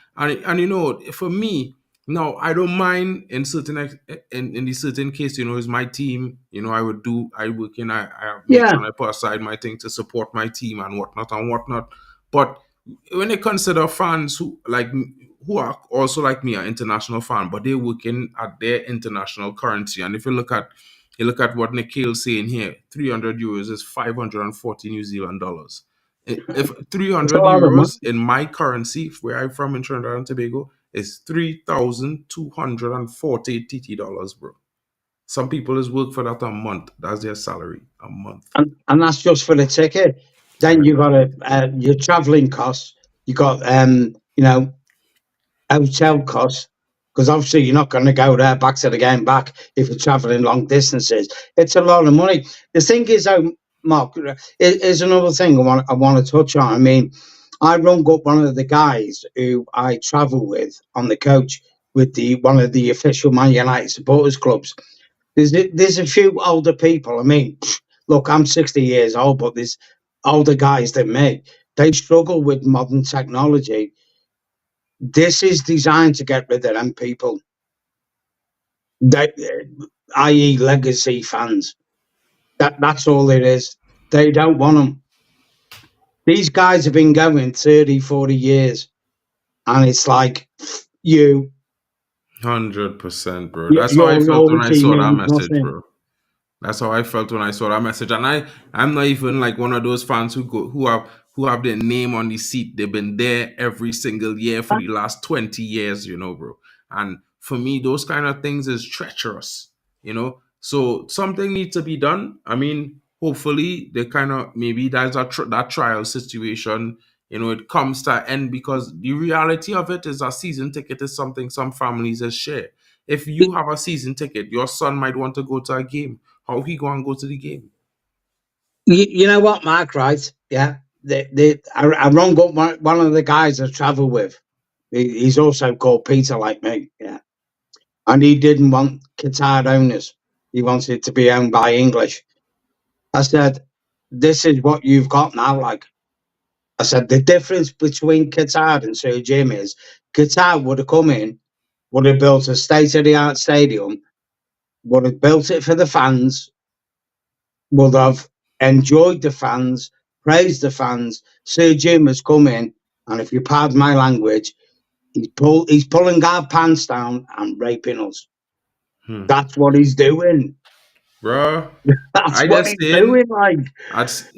for me, no, I don't mind in in the certain case, it's my team. I work in, I make Yeah. sure I put aside my thing to support my team and whatnot and whatnot. But when they consider fans who are also like me, are international fan, but they're working at their international currency. And if you look at what Nikhil's saying here, 300 euros is 540 New Zealand dollars. If It's a 300 lot of money. euros in my currency, where I'm from in Trinidad and Tobago, is 3,240 TT dollars, bro. Some people is work for that a month. That's their salary a month. And that's just for the ticket. I Then you got know. your travelling costs. You got hotel costs, because obviously you're not going to go there back to the game back if you're travelling long distances. It's a lot of money. The thing is, though, Mark, is another thing I want to touch on. I mean, I rung up one of the guys who I travel with on the coach with the one of the official Man United supporters clubs. There's a few older people. I mean, look, I'm 60 years old, but there's older guys than me. They struggle with modern technology. This is designed to get rid of them people, they, i.e., legacy fans. That's all it is. They don't want them. These guys have been going 30, 40 years, and it's like, you, 100%, bro. That's how I your felt when I loyalty saw that means message, nothing. bro. That's how I felt when I saw that message. And I'm not even like one of those fans who have their name on the seat. They've been there every single year for the last 20 years, bro. And for me, those kind of things is treacherous. So something needs to be done. I mean, hopefully they kind of, maybe there's that trial situation, it comes to an end, because the reality of it is a season ticket is something some families is share. If you have a season ticket, your son might want to go to a game. How he go and go to the game? You know what, Mark? Right? Yeah. I rung up one of the guys I travel with. He's also called Peter, like me. Yeah. And he didn't want Qatar owners. He wanted it to be owned by English. I said, this is what you've got now. Like I said, the difference between Qatar and Sir Jim is Qatar would have come in, would have built a state of the art stadium, would have built it for the fans, would have enjoyed the fans, praised the fans. Sir Jim has come in, and if you pardon my language, he's pulling our pants down and raping us. Hmm. That's what he's doing. Bro, That's I what just he's saying, doing. Like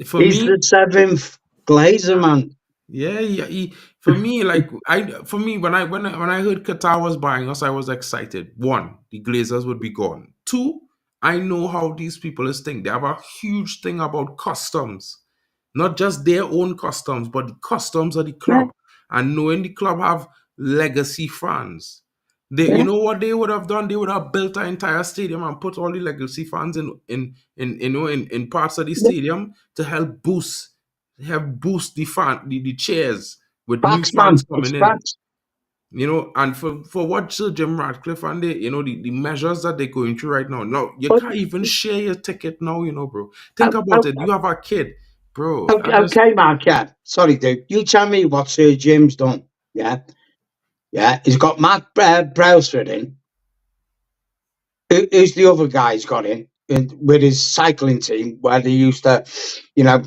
for he's the me, seventh Glazer man. yeah, yeah. For me, when I heard Qatar was buying us, I was excited. One, the Glazers would be gone. Two, I know how these people is think. They have a huge thing about customs, not just their own customs, but the customs of the Yeah, club. And knowing the club have legacy fans, you yeah. know what they would have done? They would have built an entire stadium and put all the legacy fans in parts of the Yeah. stadium to help boost the chairs with new Facts, fans man. It's coming in. facts. And for what Sir Jim Ratcliffe and the measures that they're going through right now. Now you But can't even share your ticket now, bro. Think about it. You have a kid, bro. okay, Mark. Yeah, sorry, dude. You tell me what Sir Jim's done. Yeah, yeah. He's got Matt Brailsford in. Who's the other guy he's got in with his cycling team where they used to, you know,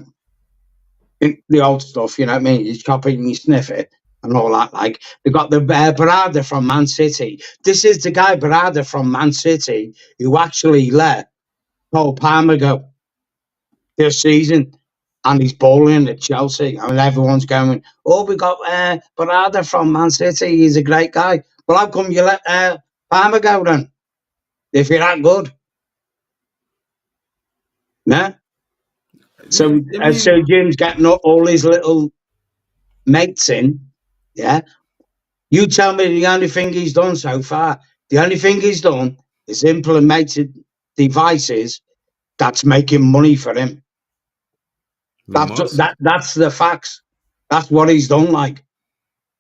the old stuff. You know what I mean? You chop it and you sniff it. and all that. Like, they got the Barada from Man City. This is the guy Barada from Man City who actually let Cole Palmer go this season, and he's bowling at Chelsea, and everyone's going, "Oh, we got Barada from Man City. He's a great guy." Well, how come you let Palmer go then? If you're that good, nah. So, I so mean, Jim's getting all his little mates in. Yeah, you tell me the only thing he's done so far. The only thing he's done is implemented devices that's making money for him. he must. That's the facts. That's what he's done. Like,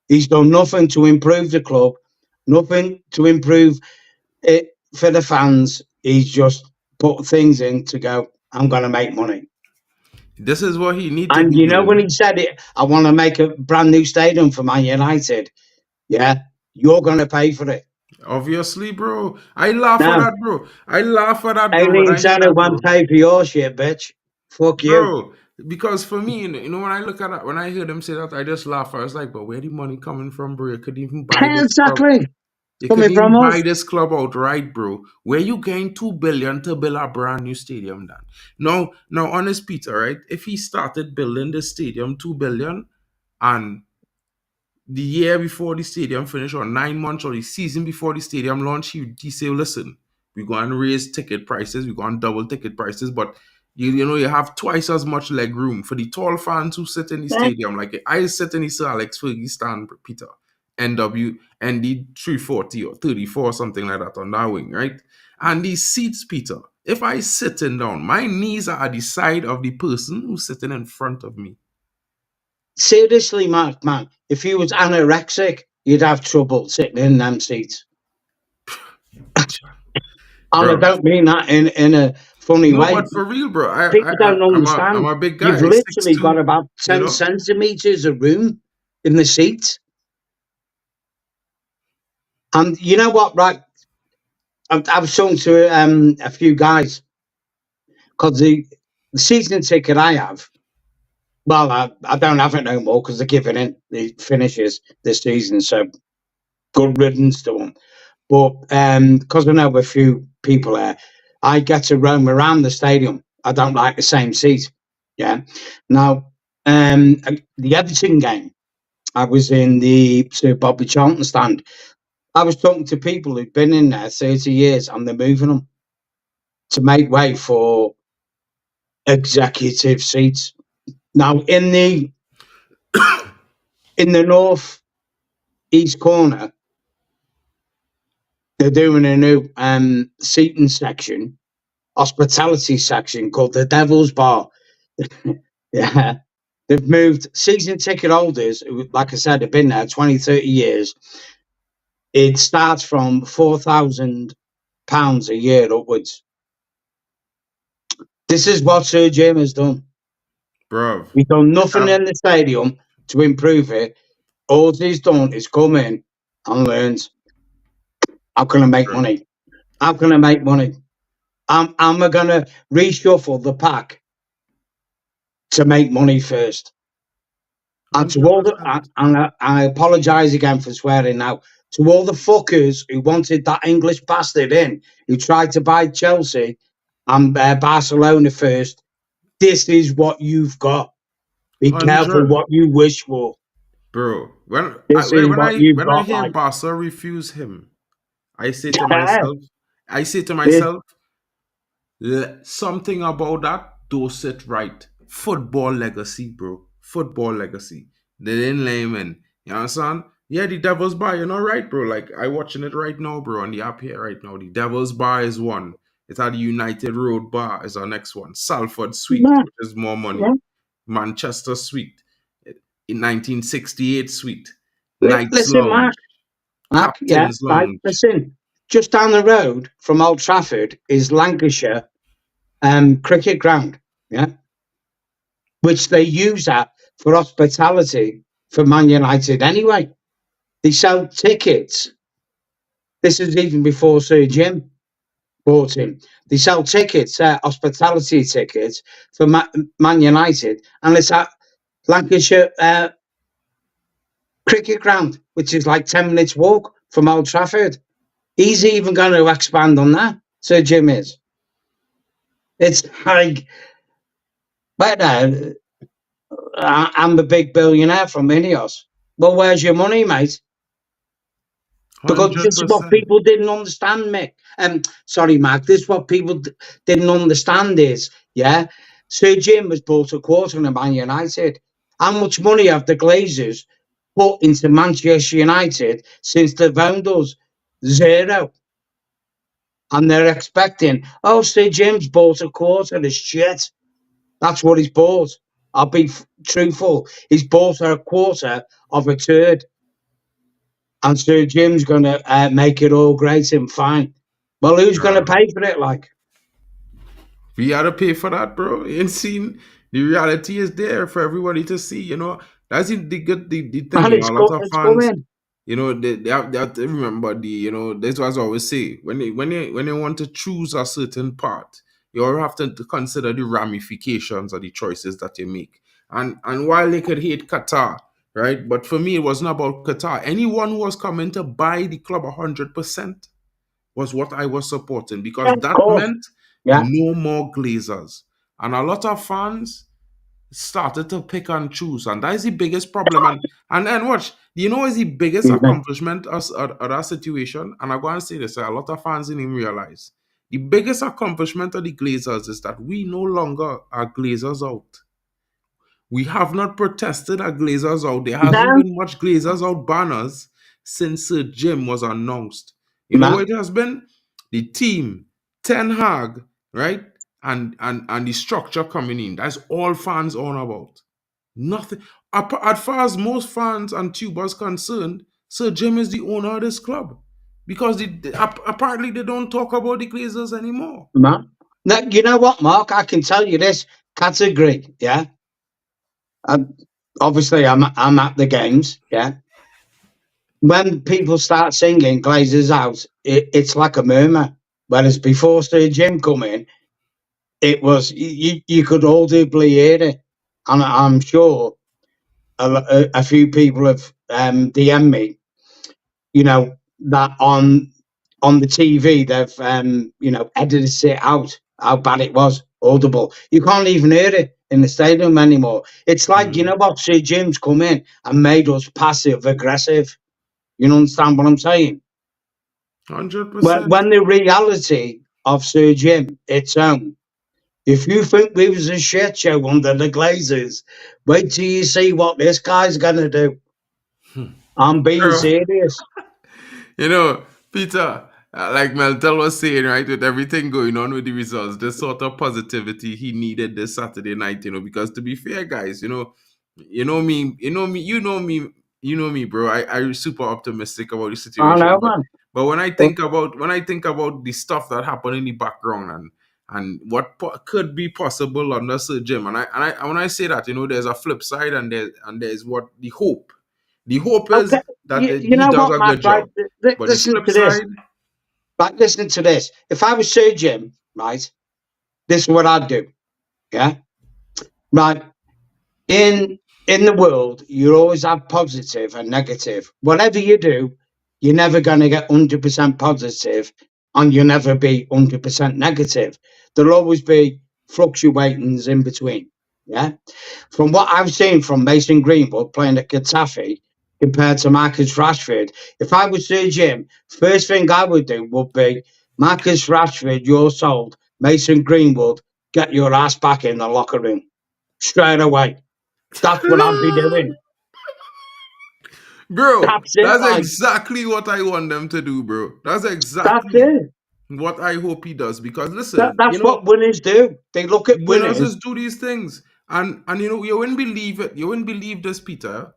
he's done nothing to improve the club, nothing to improve it for the fans. He's just put things in to go, I'm going to make money. This is what he need to And be you know, when he doing. said it, I want to make a brand new stadium for Man United. Yeah, you're going to pay for it. Obviously, bro. I laugh at No, that, bro. I laugh at that, bro, when Aileen I hear Tanner that, won't bro. pay for your shit, bitch. Fuck you. Bro, because for me, when I look at that, when I hear them say that, I just laugh. I was like, but where the money coming from, bro? You could even buy this club. Exactly. You could Coming from even buy us. this club outright, bro. Where you gain 2 billion to build a brand new stadium, then? Now, honest Peter, right? If he started building the stadium 2 billion, and the year before the stadium finish, or 9 months, or the season before the stadium launch, he say, listen, we're going to raise ticket prices, we're going to double ticket prices, but you have twice as much leg room for the tall fans who sit in the Yeah. stadium. Like, I sit in the Sir Alex Fergie stand, Peter, ND 340 or 34, something like that on that wing, right? And these seats, Peter, if I sitting down, my knees are at the side of the person who's sitting in front of me. Seriously, Mark, man, if you was anorexic, you'd have trouble sitting in them seats. And I Bro, don't mean that in a funny no, way. but for real, bro, People don't I'm understand. a big You've guy, six literally got two, about you 10 know. centimeters of room in the seats. And you know what, right? I was talking to a few guys, because the season ticket I have, well, I don't have it no more because they're giving in. It finishes this season, so good riddance to them. But because I know a few people there, I get to roam around the stadium. I don't like the same seat. Yeah. Now, the Everton game, I was in the Sir Bobby Charlton stand. I was talking to people who'd been in there 30 years, and they're moving them to make way for executive seats. Now, in the north east corner, they're doing a new seating section, hospitality section, called the Devil's Bar. Yeah. They've moved season ticket holders, who, like I said, have been there 20, 30 years. It starts from £4,000 a year upwards. This is what Sir Jim has done. Bro. He's done nothing in the stadium to improve it. All he's done is come in and learned, how can I make money? How can I make money? Am I going to reshuffle the pack to make money first? And to all the, 100%. and I apologise again for swearing now, to all the fuckers who wanted that English bastard in, who tried to buy Chelsea and Barcelona first, this is what you've got. Be careful 100. what you wish for. Bro, when I This is when what I you've when I got, hear like. Barca refuse him, I say to Yeah, myself, I say to this, myself, something about that don't sit right. Football legacy, bro. Football legacy. They didn't let him in. You understand? Yeah, the Devil's Bar, you're not right, bro. Like, I watching it right now, bro, on the app here right now. The Devil's Bar is one. It's at the United Road Bar is our next one. Salford Suite, yeah, which is more yeah. money. Manchester Suite. In 1968 Suite. Knights Listen, Lounge. Mark, yeah, Captain's right. Lounge. Listen, just down the road from Old Trafford is Lancashire cricket ground, yeah, which they use that for hospitality for Man United anyway. They sell tickets. This is even before Sir Jim bought him. They sell tickets, hospitality tickets for Man United, and it's at Lancashire cricket ground, which is like 10 minutes walk from Old Trafford. He's even going to expand on that. Sir Jim is. It's like, but I'm the big billionaire from Ineos. Well, where's your money, mate? Because this is what 100%. people didn't understand, Mick. Sorry, Mark. This is what people didn't understand is, yeah, Sir Jim has bought a quarter of Man United. How much money have the Glazers put into Manchester United since they've owned us? Zero. And they're expecting, oh, Sir Jim's bought a quarter of shit. That's what he's bought. I'll be truthful. He's bought a quarter of a turd. And Sir Jim's going to make it all great and fine. Well, who's going to pay for it? Like, We gotta pay for that, bro. You ain't seen the reality is there for everybody to see. That's the good the thing. man, A lot of it's fans, coming. they have to remember this was I always say when they want to choose a certain part, you all have to consider the ramifications of the choices that you make. And while they could hate Qatar, right? But for me, it wasn't about Qatar. Anyone who was coming to buy the club 100% was what I was supporting because Yeah, of that course. meant Yeah. no more Glazers. And a lot of fans started to pick and choose, and that is the biggest problem. And watch, is the biggest Excuse me. accomplishment of that situation? And I'm going to say this: a lot of fans didn't even realize the biggest accomplishment of the Glazers is that we no longer are Glazers out. We have not protested our Glazers out. There hasn't No, been much Glazers out banners since Sir Jim was announced. You know no, what it has been? The team, Ten Hag, right? And the structure coming in. That's all fans on about. Nothing. As far as most fans and tubers concerned, Sir Jim is the owner of this club. Because apparently they don't talk about the Glazers anymore. no. No, you know what, Mark? I can tell you this category. Yeah. Um, Obviously, I'm at the games. Yeah. When people start singing Glazers out, it's like a murmur. Whereas before Sir Jim come in, it was you could audibly hear it, and I'm sure a few people have DM'd me, that on the TV they've edited it out how bad it was audible. You can't even hear it in the stadium anymore. It's like what Sir Jim's come in and made us passive aggressive. You understand what I'm saying? 100%. When the reality of Sir Jim, its own. If you think we was a shit show under the Glazers, wait till you see what this guy's gonna do. I'm being Girl. serious. Peter, like Meltel was saying, right, with everything going on with the results, this sort of positivity he needed this Saturday night, because to be fair, guys, you know me, bro. I'm super optimistic about the I situation, know, but man. when I think about the stuff that happened in the background and what could be possible under Sir Jim, and when I say that, there's a flip side and there's what the hope. The hope is Okay, that you he know does what, a Matt? good Right, job. But the listen flip to this. side, Right, listen to this. If I was Sir Jim, right, this is what I'd do. Yeah, right. In the world, you always have positive and negative. Whatever you do, you're never going to get 100% positive, and you'll never be 100% negative. There'll always be fluctuations in between. Yeah. From what I've seen from Mason Greenwood playing at Getafe compared to Marcus Rashford, if I was Sir Jim, first thing I would do would be Marcus Rashford, you're sold. Mason Greenwood, get your ass back in the locker room straight away. That's what I'd be doing. bro, That's it. that's Like, exactly what I want them to do, bro. That's that's exactly it. what I hope he does. Because listen, That's what winners do. They look at winners winners. just do these things, and you wouldn't believe it. You wouldn't believe this, Peter.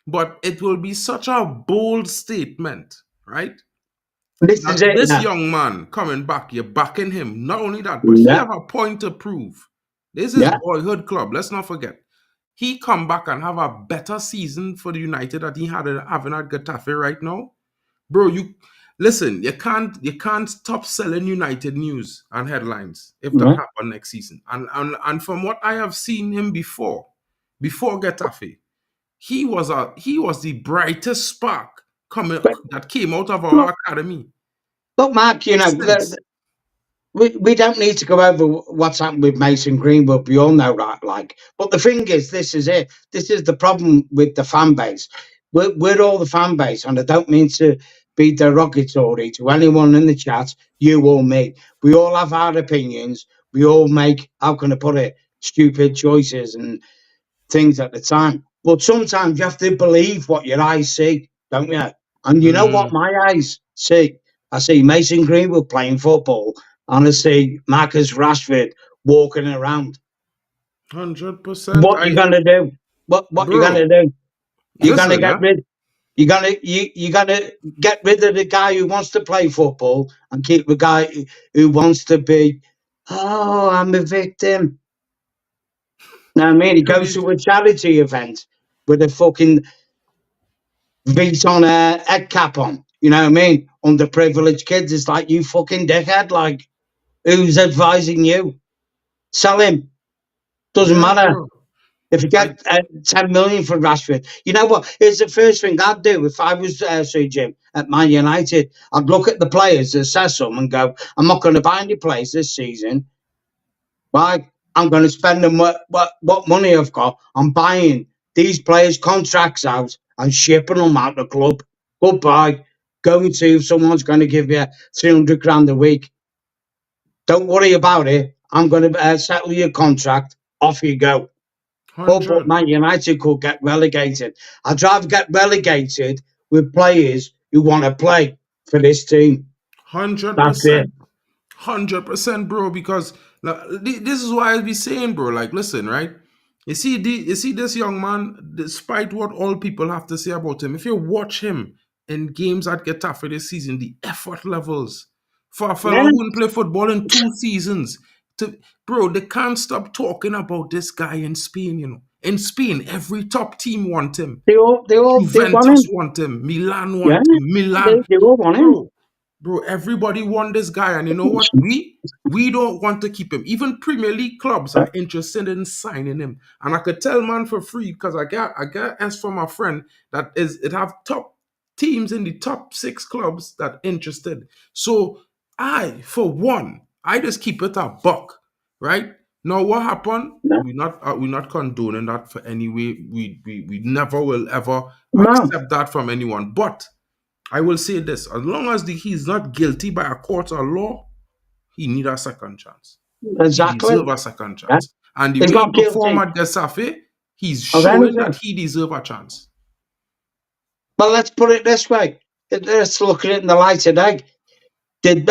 But it will be such a bold statement, right? This is That it. this Yeah. young man coming back, you're backing him. Not only that, but he Yeah. have a point to prove. This is Yeah. boyhood club. Let's not forget. He come back and have a better season for the United that he had having at Getafe right now. Bro, you listen, you can't stop selling United news and headlines if that Yeah. happen next season. And from what I have seen him before Getafe, he was the brightest spark coming But that came out of look, our academy. look, Mark, Since we don't need to go over what's happened with Mason Greenwood. We all know that, like. But the thing is, this is it. This is the problem with the fan base. We're all the fan base, and I don't mean to be derogatory to anyone in the chat, you or me. We all have our opinions. We all make, how can I put it, stupid choices and things at the time. But sometimes you have to believe what your eyes see, don't you? And you know what my eyes see? I see Mason Greenwood playing football, and I see Marcus Rashford walking around. 100%, What you gonna do? What you bro. gonna do? You're gonna Listen, get rid. You're gonna get rid of the guy who wants to play football and keep the guy who wants to be. Oh, I'm a victim. No, I mean, he goes to a charity event with a fucking beat on a head cap on. You know what I mean? Underprivileged kids. It's like, you fucking dickhead. Like, who's advising you? Sell him. Doesn't yeah, matter. bro. If you I get 10 million for Rashford, you know what? Here's the first thing I'd do if I was Jim at Man United. I'd look at the players, assess them, and go, I'm not going to buy any players this season. Why? I'm going to spend them what money I've got on buying these players' contracts out and shipping them out the club. Goodbye. Go and see if someone's going to give you 300 grand a week. Don't worry about it. I'm going to settle your contract. Off you go. Oh, but 100. Man United could get relegated. I'd rather get relegated with players who want to play for this team. Hundred That's it. percent, 100%, bro. Because like, this is why I be saying, bro. Like, listen, right? You see this young man. Despite what all people have to say about him, if you watch him in games that get tougher this season, the effort levels for a Yeah, fellow who wouldn't play football in 2 seasons, to bro, they can't stop talking about this guy in Spain. You know, in Spain, every top team want him. they want Juventus him. want him. Milan Yeah, want him. Milan, they all want him. bro, everybody want this guy, and you know what? We don't want to keep him. Even Premier League clubs are interested in signing him, and I could tell man for free because I got asked from my friend that it have top teams in the top 6 clubs that interested. So I, for one, I just keep it a buck, right? Now what happened? No, We're not condoning that for any way. We never will ever no, accept that from anyone, but I will say this: as long as he's not guilty by a court of law, he need a second chance. He exactly. deserve a second Yeah. chance. And the He's way he not performed guilty at Gestafe, he's of showing that anything. he deserve a chance. Well, let's put it this way. Let's look at it in the light of day. Did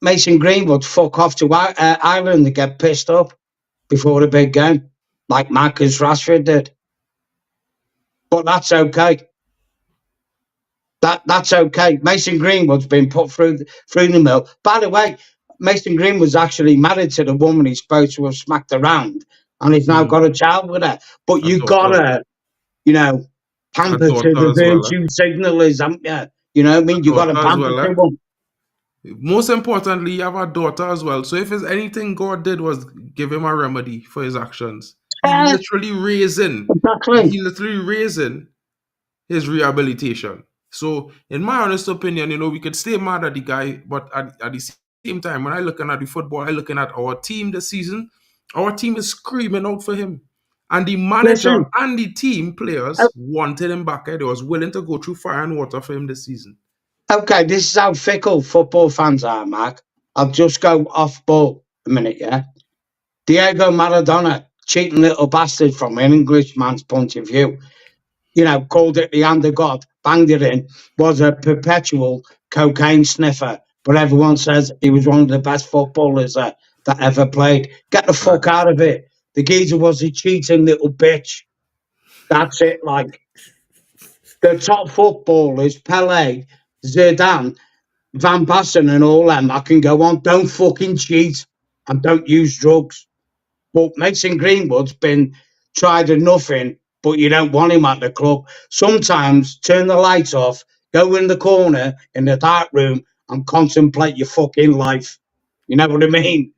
Mason Greenwood fuck off to Ireland and get pissed up before the big game, like Marcus Rashford did? But that's okay. That's okay. Mason Greenwood's been put through the mill. By the way, Mason Greenwood's actually married to the woman he's supposed to have smacked around, and he's now got a child with her. But A you daughter, gotta, a pamper to daughter the as well. virtue signalers, haven't you? You know what I mean? A You gotta daughter as pamper well. to them. Most importantly, you have a daughter as well. So if there's anything God did was give him a remedy for his actions. Yeah, He exactly. literally raising his rehabilitation. So, in my honest opinion, we could stay mad at the guy, but at the same time, when I looking at the football, I looking at our team this season. Our team is screaming out for him, and the manager Listen, and the team players wanted him back. They was willing to go through fire and water for him this season. okay, this is how fickle football fans are, Mark. I'll just go off ball a minute, yeah? Diego Maradona, cheating little bastard from an Englishman's point of view, called it the hand of God, banged it in, was a perpetual cocaine sniffer. But everyone says he was one of the best footballers that ever played. Get the fuck out of it. The geezer was a cheating little bitch. That's it. Like, the top footballers, Pele, Zidane, Van Basten, and all them, I can go on. Don't fucking cheat and don't use drugs. But Mason Greenwood's been tried and nothing, but you don't want him at the club. Sometimes turn the lights off, go in the corner in the dark room and contemplate your fucking life. You know what I mean?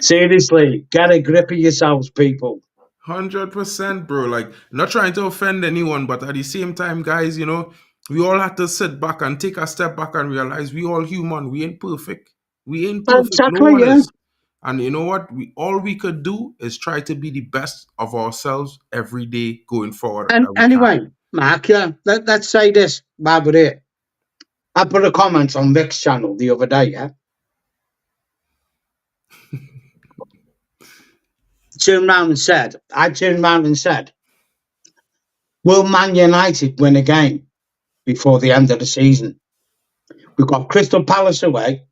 Seriously, get a grip of yourselves, people. 100%, bro. Like, not trying to offend anyone, but at the same time, guys, we all have to sit back and take a step back and realize we all human. We ain't perfect. We ain't perfect. No Exactly, one yeah. is. And you know what? We could do is try to be the best of ourselves every day going forward And that we can. anyway, Mark, yeah, let's say this while we're here. I put a comment on Vic's channel the other day, yeah. I turned around and said, will Man United win a game before the end of the season? We've got Crystal Palace away,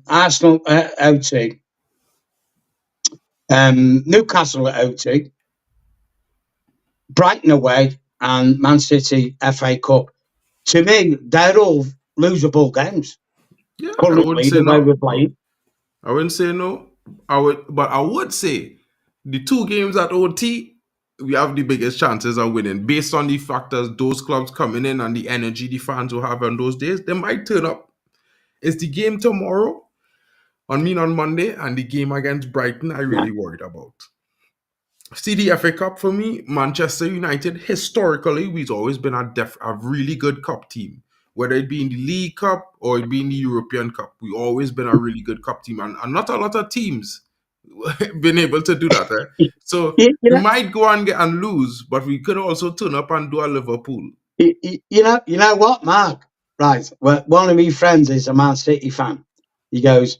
Arsenal at OT, Newcastle at OT, Brighton away, and Man City FA Cup. To me, they're all losable games. Yeah, I wouldn't Currently, say the way we're no. playing. I wouldn't say no. I would say the two games at OT, we have the biggest chances of winning based on the factors those clubs coming in and the energy the fans will have on those days. They might turn up. It's the game tomorrow on Monday and the game against Brighton I Yeah. really worried about. See the FA Cup for me, Manchester United, historically, we've always been a really good cup team. Whether it be in the League Cup or it be in the European Cup, we've always been a really good cup team. And not a lot of teams been able to do that. So You, you we know, might go and lose, but we could also turn up and do a Liverpool. you know what, Mark? Right. Well, one of my friends is a Man City fan. He goes,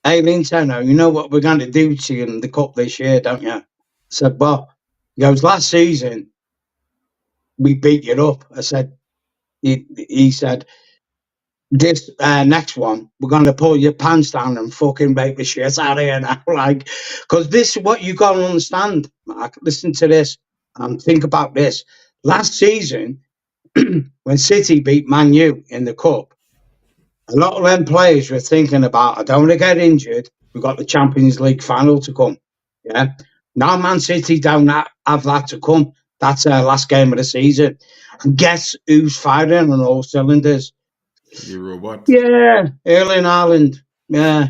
hey, Nintendo, you know what we're going to do to you in the cup this year, don't you? I said, well, he goes, last season, we beat you up. I said, he said, this next one, we're going to pull your pants down and fucking make the shit out of you now. Like, because this is what you got to understand, Mark. Listen to this and think about this. Last season, when City beat Man U in the cup, a lot of them players were thinking about, I don't want to get injured. We've got the Champions League final to come. Yeah. Now Man City don't have that to come. That's their last game of the season. And guess who's firing on all cylinders? The robot. Yeah, Erling Haaland. Yeah,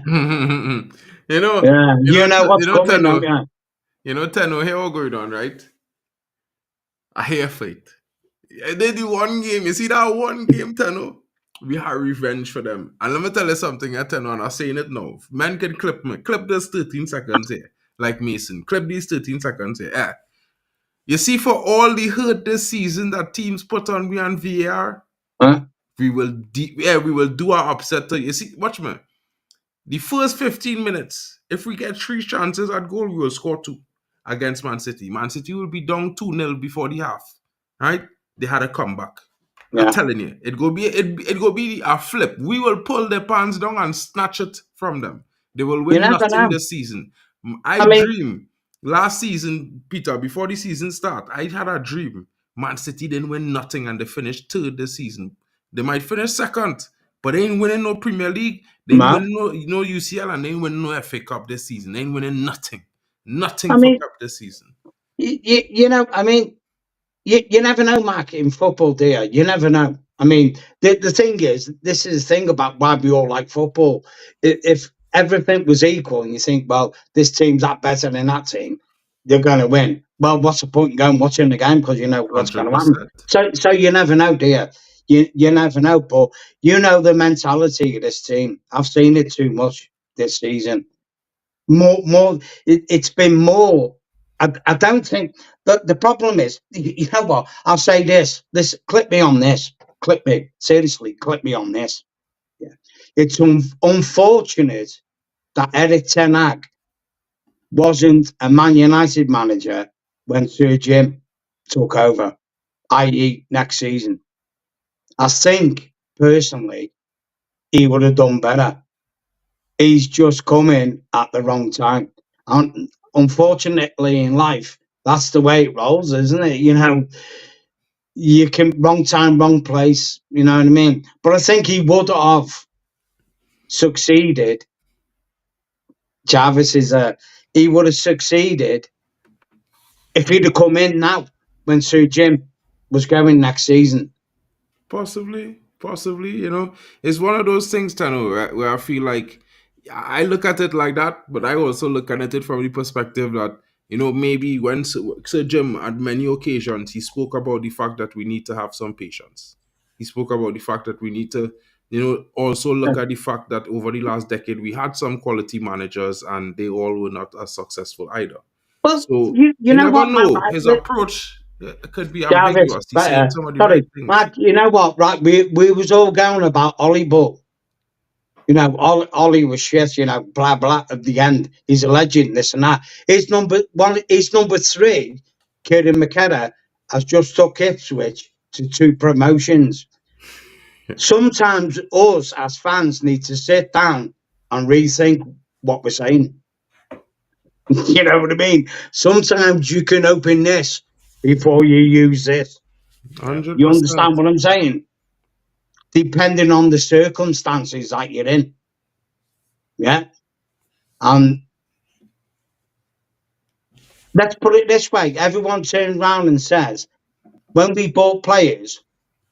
you know, yeah. You know what's coming, don't Tenno. you? Tenno, here what going on, right? A hair fight. They the one game. You see that one game, Tenno? We had revenge for them. And let me tell you something, Tenno, and I'm saying it now. Men can clip me. Clip this 13 seconds here. Like Mason. Clip these 13 seconds here. You see, for all the hurt this season that teams put on me on VAR, Huh? we will do our upset. You see, watch me. The first 15 minutes, if we get 3 chances at goal, we will score 2 against Man City. Man City will be down 2-0 before the half. Right? They had a comeback. I'm Yeah. telling you, it go be a flip. We will pull their pants down and snatch it from them. They will You win never nothing know. this season. I mean, Dream last season, Peter, before the season start, I had a dream. Man City didn't win nothing and they finished 3rd this season. They might finish 2nd, but they ain't winning no Premier League. They ain't no. winning no UCL and they ain't winning no FA Cup this season. They ain't winning nothing. Nothing I for mean, Cup this season. you know, I mean, you never know, Mark, in football, dear. You never know. I mean, the thing is, this is the thing about why we all like football. If everything was equal and you think, well, this team's that better than that team, they're going to win. Well, what's the point in going watching the game because you know what's going to happen? 100%. So you never know, dear. You never know, but you know the mentality of this team. I've seen it too much this season. More. It's been more. I don't think that the problem is. You know what? I'll say this. Clip me on this. Clip me seriously. Clip me on this. Yeah. It's unfortunate that Eric Ten Hag wasn't a Man United manager when Sir Jim took over, i.e., next season. I think personally he would have done better. He's just come in at the wrong time. And unfortunately, in life, that's the way it rolls, isn't it? You know, you can wrong time, wrong place. You know what I mean? But I think he would have succeeded. Jarvis is he would have succeeded if he'd have come in now when Sir Jim was going next season. Possibly. It's one of those things, Tano, where I feel like I look at it like that, but I also look at it from the perspective that Maybe when Sir Jim, at many occasions, he spoke about the fact that we need to have some patience. He spoke about the fact that we need to, also look at the fact that over the last decade, we had some quality managers and they all were not as successful either. Well, So you you know never what, Matt? know. His approach could be Jarvis, ambiguous. He's saying some of the right sorry, things. Matt, you know what, right? We was all going about Ollie Bull. Ollie was shit, blah, blah, at the end. He's a legend, this and that. He's number three, Kieran McKenna, has just took Ipswich to 2 promotions. Sometimes us as fans need to sit down and rethink what we're saying. You know what I mean? Sometimes you can open this before you use this. 100%. You understand what I'm saying? Depending on the circumstances that you're in. Yeah. And let's put it this way. Everyone turns around and says, when we bought players,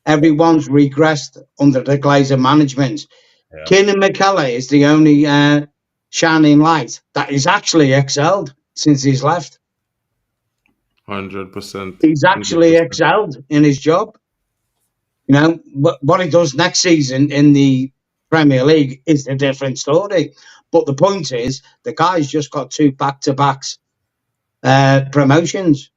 everyone's regressed under the Glazer management. Yeah. Kieran McKellar is the only shining light that is actually excelled since he's left. 100%. He's actually excelled in his job. What he does next season in the Premier League is a different story. But the point is, the guy's just got 2 back-to-backs promotions.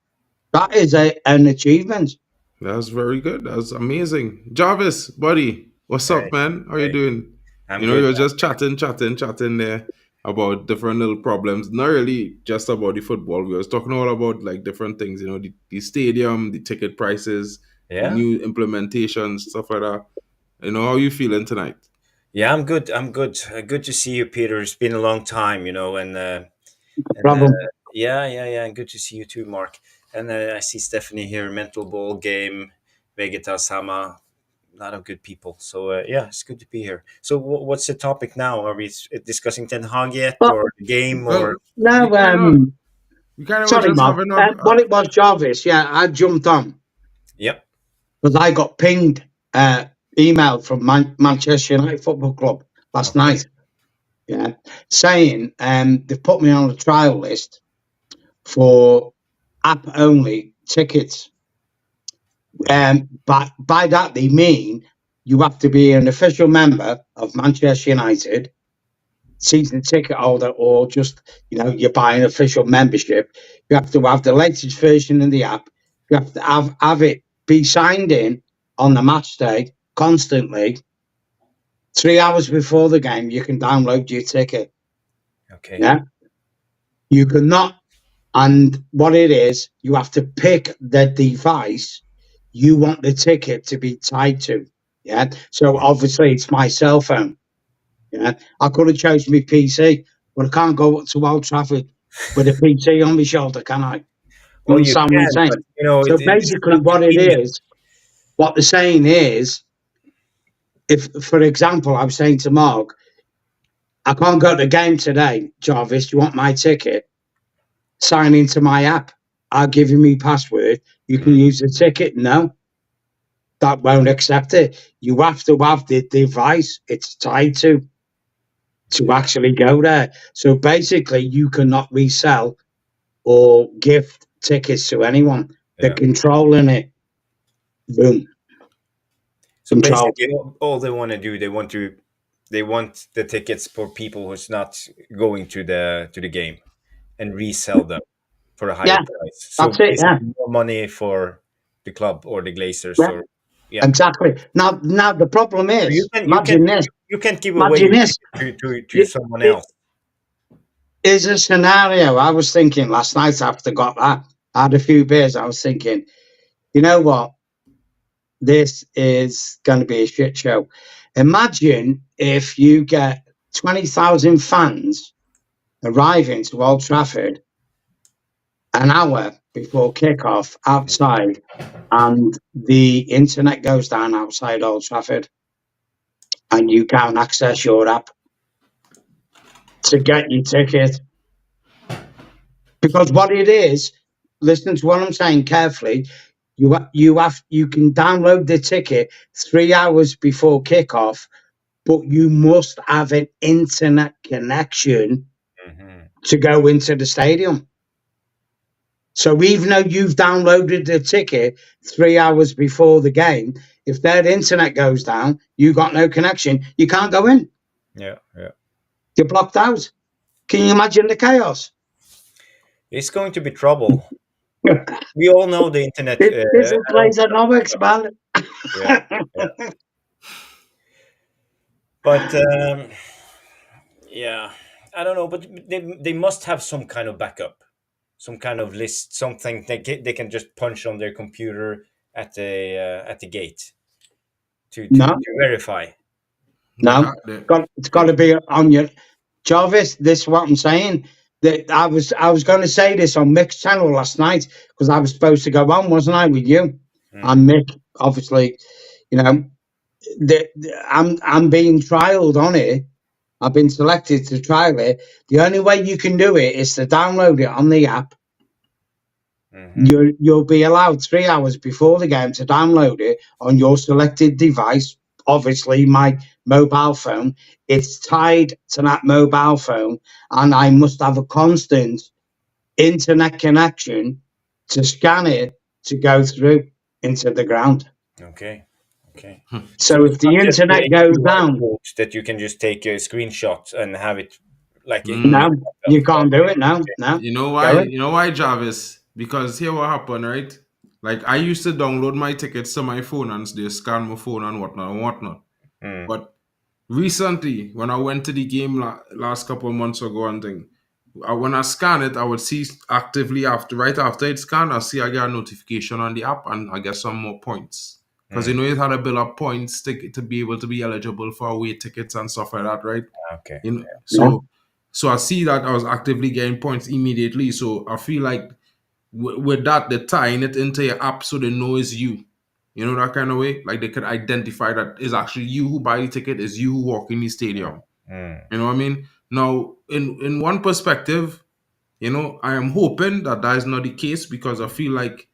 That is an achievement. That's very good. That's amazing. Jarvis, buddy, what's up, man? How you doing? I'm you good, were just chatting there about different little problems. Not really just about the football. We was talking all about like different things. The stadium, the ticket prices, the new implementations, stuff like that. How you feeling tonight? Yeah, I'm good. Good to see you, Peter. It's been a long time, Problem. Yeah. Good to see you too, Mark. And I see Stephanie here. Mental Ball Game, Vegeta Sama. A lot of good people. So it's good to be here. So what's the topic now? Are we discussing Ten Hag yet, or the game, or no? We kind of Sorry, just Mark. having What it was, Jarvis. Yeah, I jumped on. Yep. Because I got pinged email from Manchester United Football Club last night. Yeah, saying they've put me on a trial list for app-only tickets. But by that they mean you have to be an official member of Manchester United, season ticket holder, or just you buy an official membership. You have to have the latest version of the app. You have to have it be signed in on the match day constantly. 3 hours before the game, you can download your ticket. Okay. Yeah. You cannot. And what it is, you have to pick the device you want the ticket to be tied to. Yeah. So obviously it's my cell phone. Yeah. I could have chosen my PC, but I can't go to Old Trafford with a PC on my shoulder, can I? Well, you understand what I'm saying? So basically what they're saying is, if, for example, I'm saying to Mark, I can't go to the game today, Jarvis, you want my ticket? Sign into my app. I'll give you my password. You can use the ticket. No, that won't accept it. You have to have the device it's tied to actually go there. So basically, you cannot resell or gift tickets to anyone. They're controlling it. Boom. So basically, all they want to do, they want the tickets for people who's not going to the game, and resell them for a higher price. So that's it. Yeah, more money for the club or the Glazers. Yeah. Or exactly. Now the problem is, you can't give away to someone else. Is a scenario I was thinking last night after I got that. I had a few beers. I was thinking, you know what? This is going to be a shit show. Imagine if you get 20,000 fans arriving to Old Trafford an hour before kickoff outside, and the internet goes down outside Old Trafford, and you can't access your app to get your ticket. Because what it is, listen to what I'm saying carefully. You can download the ticket 3 hours before kickoff, but you must have an internet connection to go into the stadium. So even though you've downloaded the ticket 3 hours before the game, if their internet goes down, you got no connection, you can't go in. Yeah. You're blocked out. Can you imagine the chaos? It's going to be trouble. We all know the internet. This is a place of no expand. Yeah. But yeah, I don't know. But they must have some kind of backup, some kind of list, something they can just punch on their computer at the gate to verify. No, it's got to be on your Jarvis. This is what I'm saying. That I was going to say this on Mick's channel last night because I was supposed to go on, wasn't I, with you and Mick? Obviously, you know, I'm being trialed on it. I've been selected to trial it. The only way you can do it is to download it on the app. You'll be allowed 3 hours before the game to download it on your selected device. Obviously, my mobile phone. It's tied to that mobile phone, and I must have a constant internet connection to scan it to go through into the ground. Okay. So if the internet goes down, that you can just take a screenshot and have it like no, you can't do it now. No. You know why? You know why, Jarvis? Because here what happened, right? Like I used to download my tickets to my phone and they scan my phone and whatnot. But recently, when I went to the game last couple of months ago and thing, when I scan it, I would see actively right after it scanned, I see I get a notification on the app and I get some more points. Because you know you had to build up points to be able to be eligible for away tickets and stuff like that, right? Okay. You know, so I see that I was actively getting points immediately. So I feel like with that, they're tying it into your app so they know it's you. You know, that kind of way? Like they could identify that it's actually you who buy the ticket, it's you who walk in the stadium. You know what I mean? Now, in one perspective, you know, I am hoping that is not the case because I feel like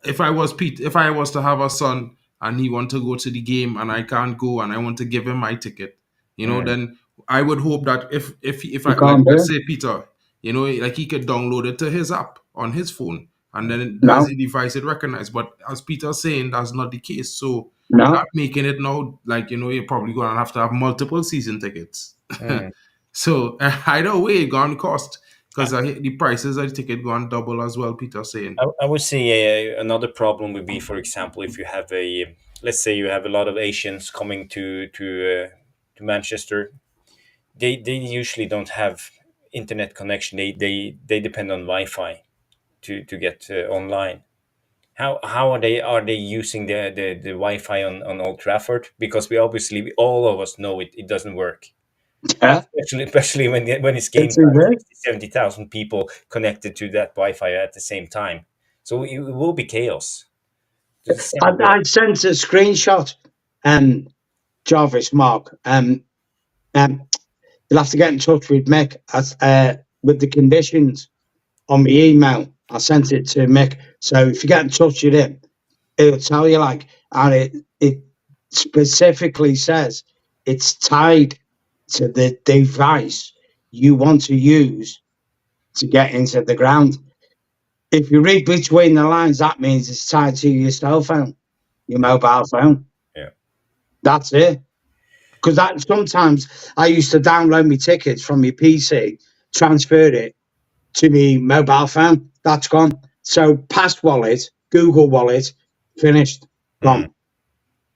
if I was to have a son and he want to go to the game and I can't go and I want to give him my ticket, you know, then I would hope that if I like, let's say Peter, you know, like he could download it to his app on his phone and then as a device it recognized. But as Peter's saying, that's not the case. So that making it now like, you know, you're probably gonna have to have multiple season tickets. So either way, gone cost. Because the prices of the ticket go on double as well, Peter's saying. I would say another problem would be, for example, if you have let's say you have a lot of Asians coming to Manchester, they usually don't have internet connection. They depend on Wi-Fi to get online. How are they using the Wi-Fi on Old Trafford? Because all of us know it doesn't work. Yeah. Especially when it's game time, 70,000 people connected to that Wi-Fi at the same time. So it will be chaos. I sent a screenshot, Jarvis, Mark. You'll have to get in touch with Mick with the conditions on my email. I sent it to Mick. So if you get in touch with him, it'll tell you and it specifically says it's tied to the device you want to use to get into the ground. If you read between the lines, that means it's tied to your cell phone, your mobile phone. Yeah, that's it. Because sometimes I used to download my tickets from my PC, transferred it to my mobile phone. That's gone. So Pass Wallet, Google Wallet, finished, gone.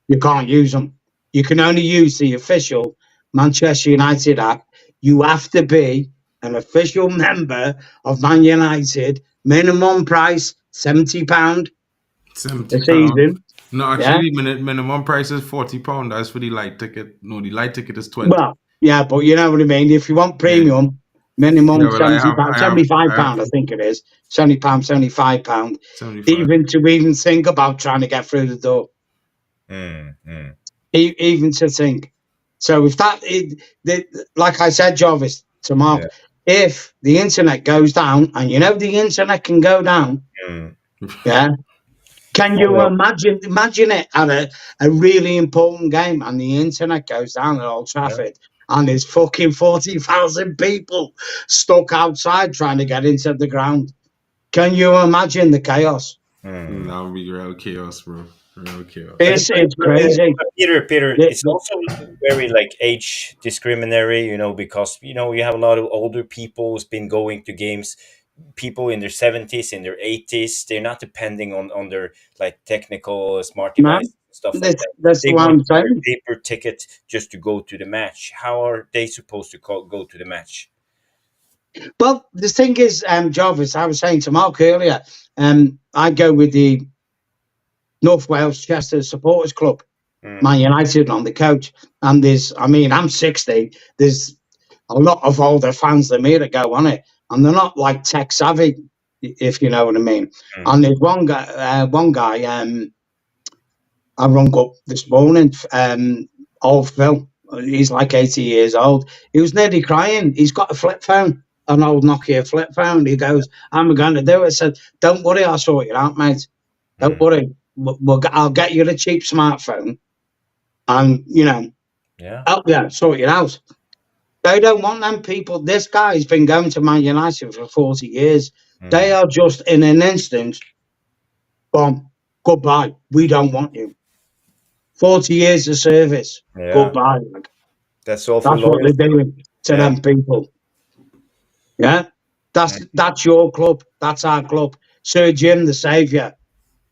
You can't use them. You can only use the official Manchester United app. You have to be an official member of Man United. Minimum price £70 a season. No, actually, minimum price is £40. That's for the light ticket. No, the light ticket is 20. Well, yeah, but you know what I mean. If you want premium, minimum £75. I think it is £70, £75. Even think about trying to get through the door. Even to think. So if like I said, Jarvis, to Mark, if the internet goes down, and you know the internet can go down, can you imagine it at a really important game and the internet goes down at Old Trafford and there's fucking 40,000 people stuck outside trying to get into the ground? Can you imagine the chaos? That would be real chaos, bro. Real chaos. It's crazy. Peter, it's also very like age discriminatory, because you have a lot of older people who's been going to games, people in their 70s, in their 80s. They're not depending on their like technical smart Man, device stuff like that. that's They what I'm want their saying. paper ticket just to go to the match. How are they supposed to go to the match? Well, the thing is, Jarvis, I was saying to Mark earlier, I go with the North Wales Chester Supporters Club, Man United on the coach. And I'm 60. There's a lot of older fans than me that go on it. And they're not like tech savvy, if you know what I mean. And there's one guy, I rung up this morning, old Phil. He's like 80 years old. He was nearly crying. He's got a flip phone, an old Nokia flip phone. He goes, "How am I going to do it?" I said, "Don't worry, I'll sort it out, mate. Don't worry. I'll get you a cheap smartphone and, help you sort it out." They don't want them people. This guy's been going to Man United for 40 years. They are just in an instant, boom, goodbye. We don't want you. 40 years of service. Yeah. Goodbye. That's all. That's what they're doing to them people. Yeah. That's your club. That's our club. Sir Jim, the saviour.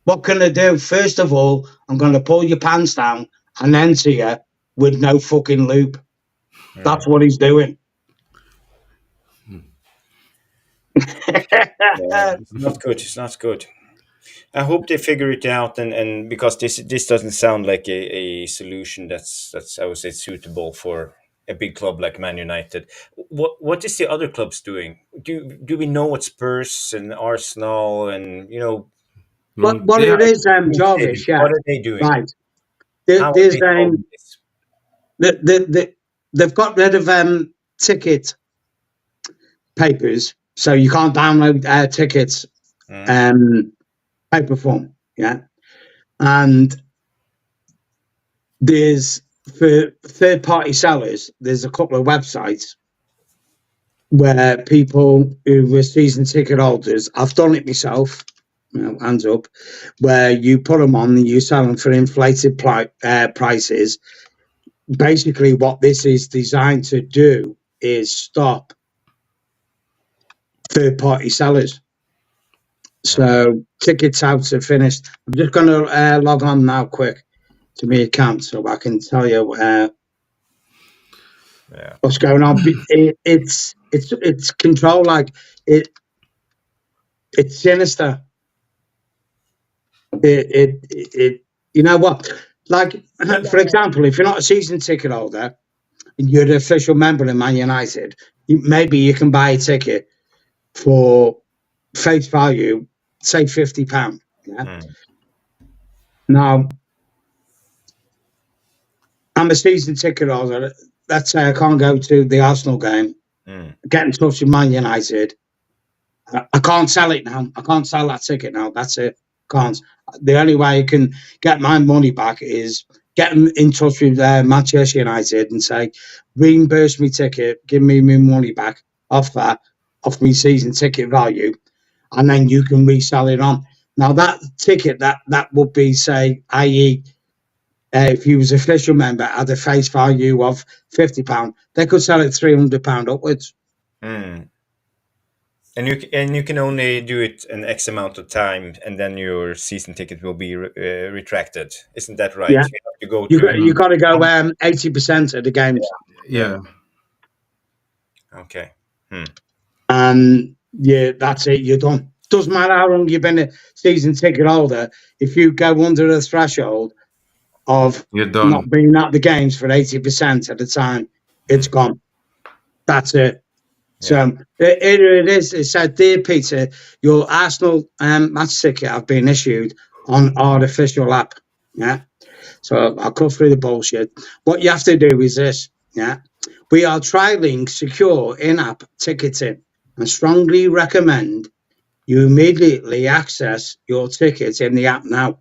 What can I do? First of all, I'm going to pull your pants down and enter you with no fucking loop. That's what he's doing. It's not good. It's not good. I hope they figure it out, and because this doesn't sound like a solution that's I would say suitable for a big club like Man United. What is the other clubs doing? Do we know what Spurs and Arsenal and what it is, Jarvis? Yeah, what are they doing? right. How are There's they solving this? they've got rid of ticket papers, so you can't download tickets paper form. Yeah, and there's for third-party sellers. There's a couple of websites where people who were season ticket holders, I've done it myself, hands up, where you put them on and you sell them for inflated prices. Basically, what this is designed to do is stop third-party sellers. So tickets out are finished. I'm just going to log on now quick to my account so I can tell you what's going on. It's control, like it's sinister. It you know what? Like, for example, if you're not a season ticket holder and you're an official member of Man United, maybe you can buy a ticket for face value, say £50. Yeah. Now, I'm a season ticket holder. Let's say I can't go to the Arsenal game. Get in touch with Man United. I can't sell it now. I can't sell that ticket now. That's it. Can't. The only way I can get my money back is get in touch with Manchester United and say, reimburse me ticket, give me my money back off my season ticket value, and then you can resell it on. Now that ticket, that would be, say, i.e., if you was an official member at a face value of £50, they could sell it £300 upwards. And you can only do it an X amount of time, and then your season ticket will be retracted. Isn't that right? Yeah. You have to go. You got to go 80% of the games. Yeah. Okay. And yeah, that's it. You're done. Doesn't matter how long you've been a season ticket holder. If you go under the threshold of not being at the games for 80% of the time, it's gone. That's it. So it is. It said, "Dear Peter, your Arsenal match ticket have been issued on our official app." Yeah. So I'll cut through the bullshit. What you have to do is this. Yeah. We are trialing secure in-app ticketing and strongly recommend you immediately access your tickets in the app now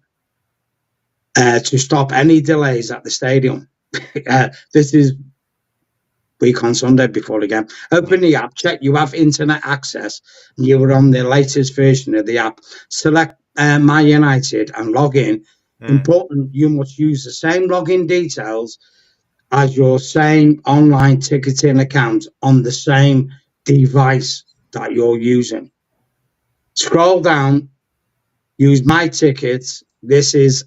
to stop any delays at the stadium. This is week on Sunday before the game. Open the app, check you have internet access, and you were on the latest version of the app. Select My United and log in. Important, you must use the same login details as your same online ticketing account on the same device that you're using. Scroll down, use My Tickets. This is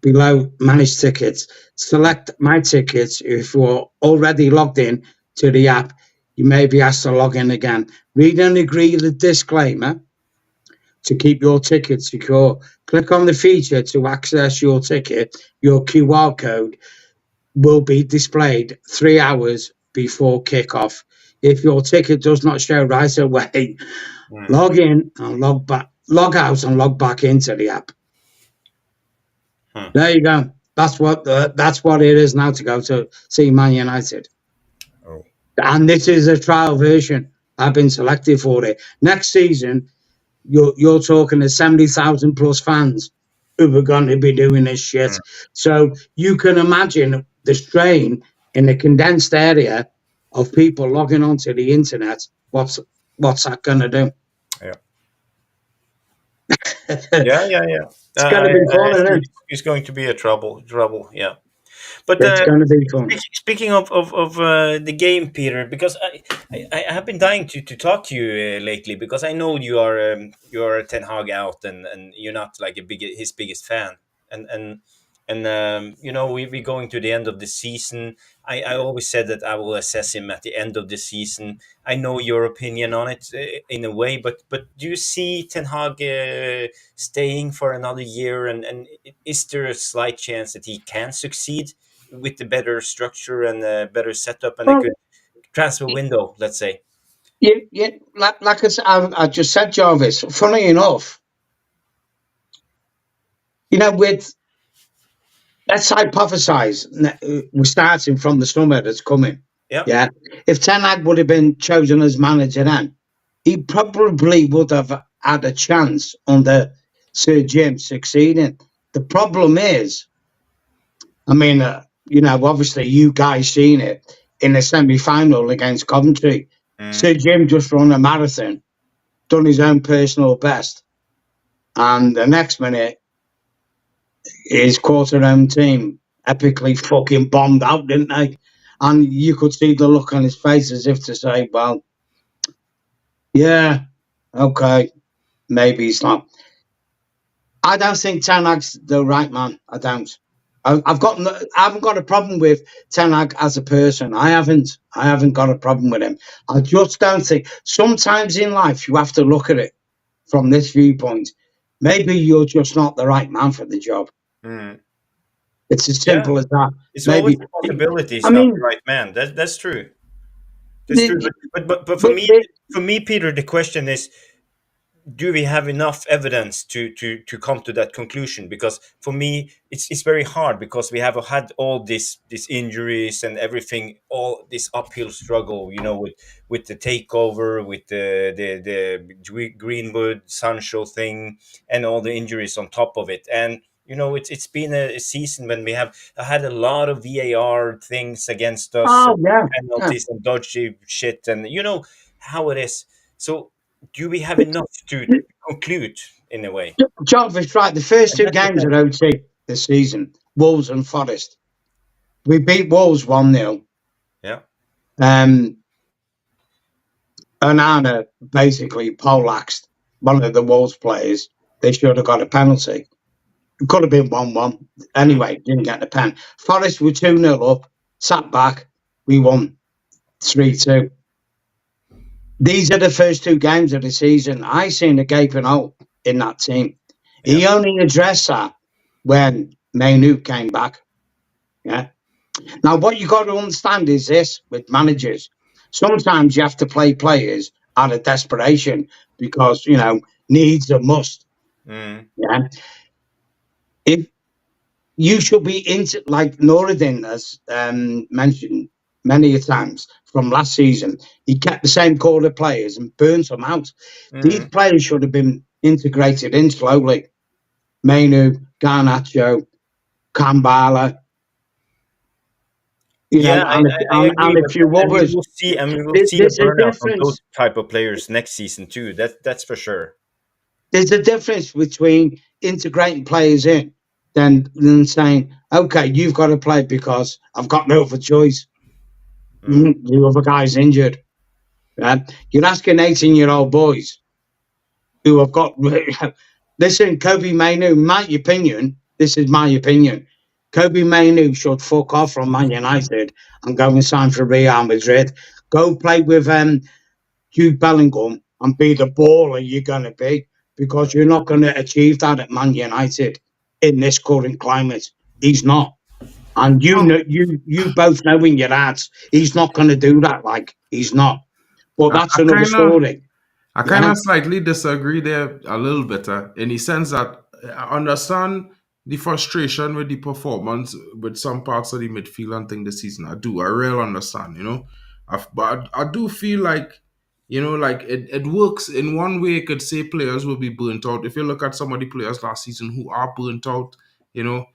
below Manage Tickets. Select My Tickets. If you're already logged in to the app, you may be asked to log in again. Read and agree the disclaimer to keep your ticket secure. Click on the feature to access your ticket. Your QR code will be displayed 3 hours before kickoff. If your ticket does not show right away, log in and log out and log back into the app. There you go. That's what it is now to go to see Man United. Oh. And this is a trial version. I've been selected for it. Next season, you're talking to 70,000 plus fans who are going to be doing this shit. So you can imagine the strain in a condensed area of people logging onto the internet. What's that going to do? Yeah. Yeah. It's going to be fun, isn't it? It's going to be a trouble. Yeah. But it's going to be fun. Speaking of the game, Peter, because I have been dying to talk to you lately, because I know you are Ten Hag out, and you're not like his biggest fan, and we're going to the end of the season. I always said that I will assess him at the end of the season. I know your opinion on it in a way, but do you see Ten Hag staying for another year, and is there a slight chance that he can succeed with the better structure and a better setup and a good transfer window, let's say? Yeah, like I just said, Jarvis, funny enough, let's hypothesize, we're starting from the summer that's coming. Yeah. If Ten Hag would have been chosen as manager then, he probably would have had a chance under Sir Jim succeeding. The problem is, obviously you guys seen it in the semi-final against Coventry. Sir Jim just run a marathon, done his own personal best, and the next minute his quarter-home team epically fucking bombed out, didn't they? And you could see the look on his face as if to say, well, yeah, okay, maybe he's not. I don't think Ten Hag's the right man. I don't. I haven't got a problem with Ten Hag as a person. I haven't got a problem with him. I just don't think. Sometimes in life you have to look at it from this viewpoint. Maybe you're just not the right man for the job. It's as simple as that. It's always a possibility he's not the right man. That's true. That's true. But for me, Peter, the question is, do we have enough evidence to come to that conclusion? Because for me, it's very hard, because we have had all these injuries and everything, all this uphill struggle, with the takeover, with the Greenwood Sancho thing, and all the injuries on top of it. And it's been a season when we have had a lot of VAR things against us, penalties and dodgy shit, and you know how it is. So do we have enough to conclude in a way? Jarvis, right. The first two games at OT this season, Wolves and Forest. We beat Wolves 1-0. Yeah. Onana basically poleaxed one of the Wolves players. They should have got a penalty. It could have been 1-1. Anyway, didn't get the pen. Forest were 2-0 up, sat back. We won 3-2. These are the first two games of the season. I seen a gaping hole in that team. Yeah. He only addressed that when Mainu came back. Yeah. Now, what you got to understand is this with managers. Sometimes you have to play players out of desperation because, needs a must. Yeah. If you should be into, like Noureddin has mentioned many times from last season, he kept the same core of players and burnt them out. These players should have been integrated in slowly. Mainu, Garnacho, Kambala. You know, Yeah, I agree, and a but few we others. will see, and we will see a There's a burnout of those difference. type of players next season too. That's for sure. There's a difference between integrating players in than saying, okay, you've got to play because I've got no other choice. Mm. The other guy's injured. You're asking 18-year-old boys who have got. Listen, Kobe Mainu, my opinion, this is my opinion. Kobe Mainu should fuck off from Man United and go and sign for Real Madrid. Go play with Jude Bellingham and be the baller you're going to be, because you're not going to achieve that at Man United in this current climate. He's not. And you Well, know, you both know in your hearts, he's not going to do that. Like, he's not. But I, that's I another kind of story. I kind Yeah. of slightly disagree there a little bit, in the sense that I understand the frustration with the performance with some parts of the midfield and thing this season. I do. I really understand, but I do feel like, like it works in one way. It could say players will be burnt out. If you look at some of the players last season who are burnt out, you know,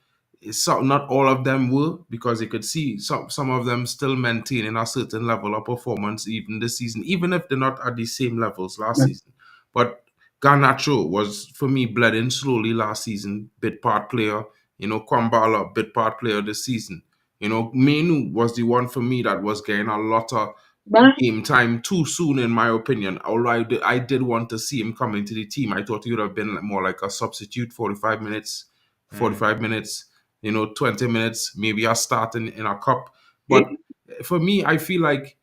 not all of them were, because you could see some of them still maintaining a certain level of performance even this season, even if they're not at the same levels last season. But Garnacho was, for me, bled in slowly last season, bit part player. Kwambala, bit part player this season. Menu was the one for me that was getting a lot of game time too soon, in my opinion. Although I did want to see him come into the team. I thought he would have been more like a substitute, 45 minutes, 20 minutes, maybe a start in a cup. But for me, I feel like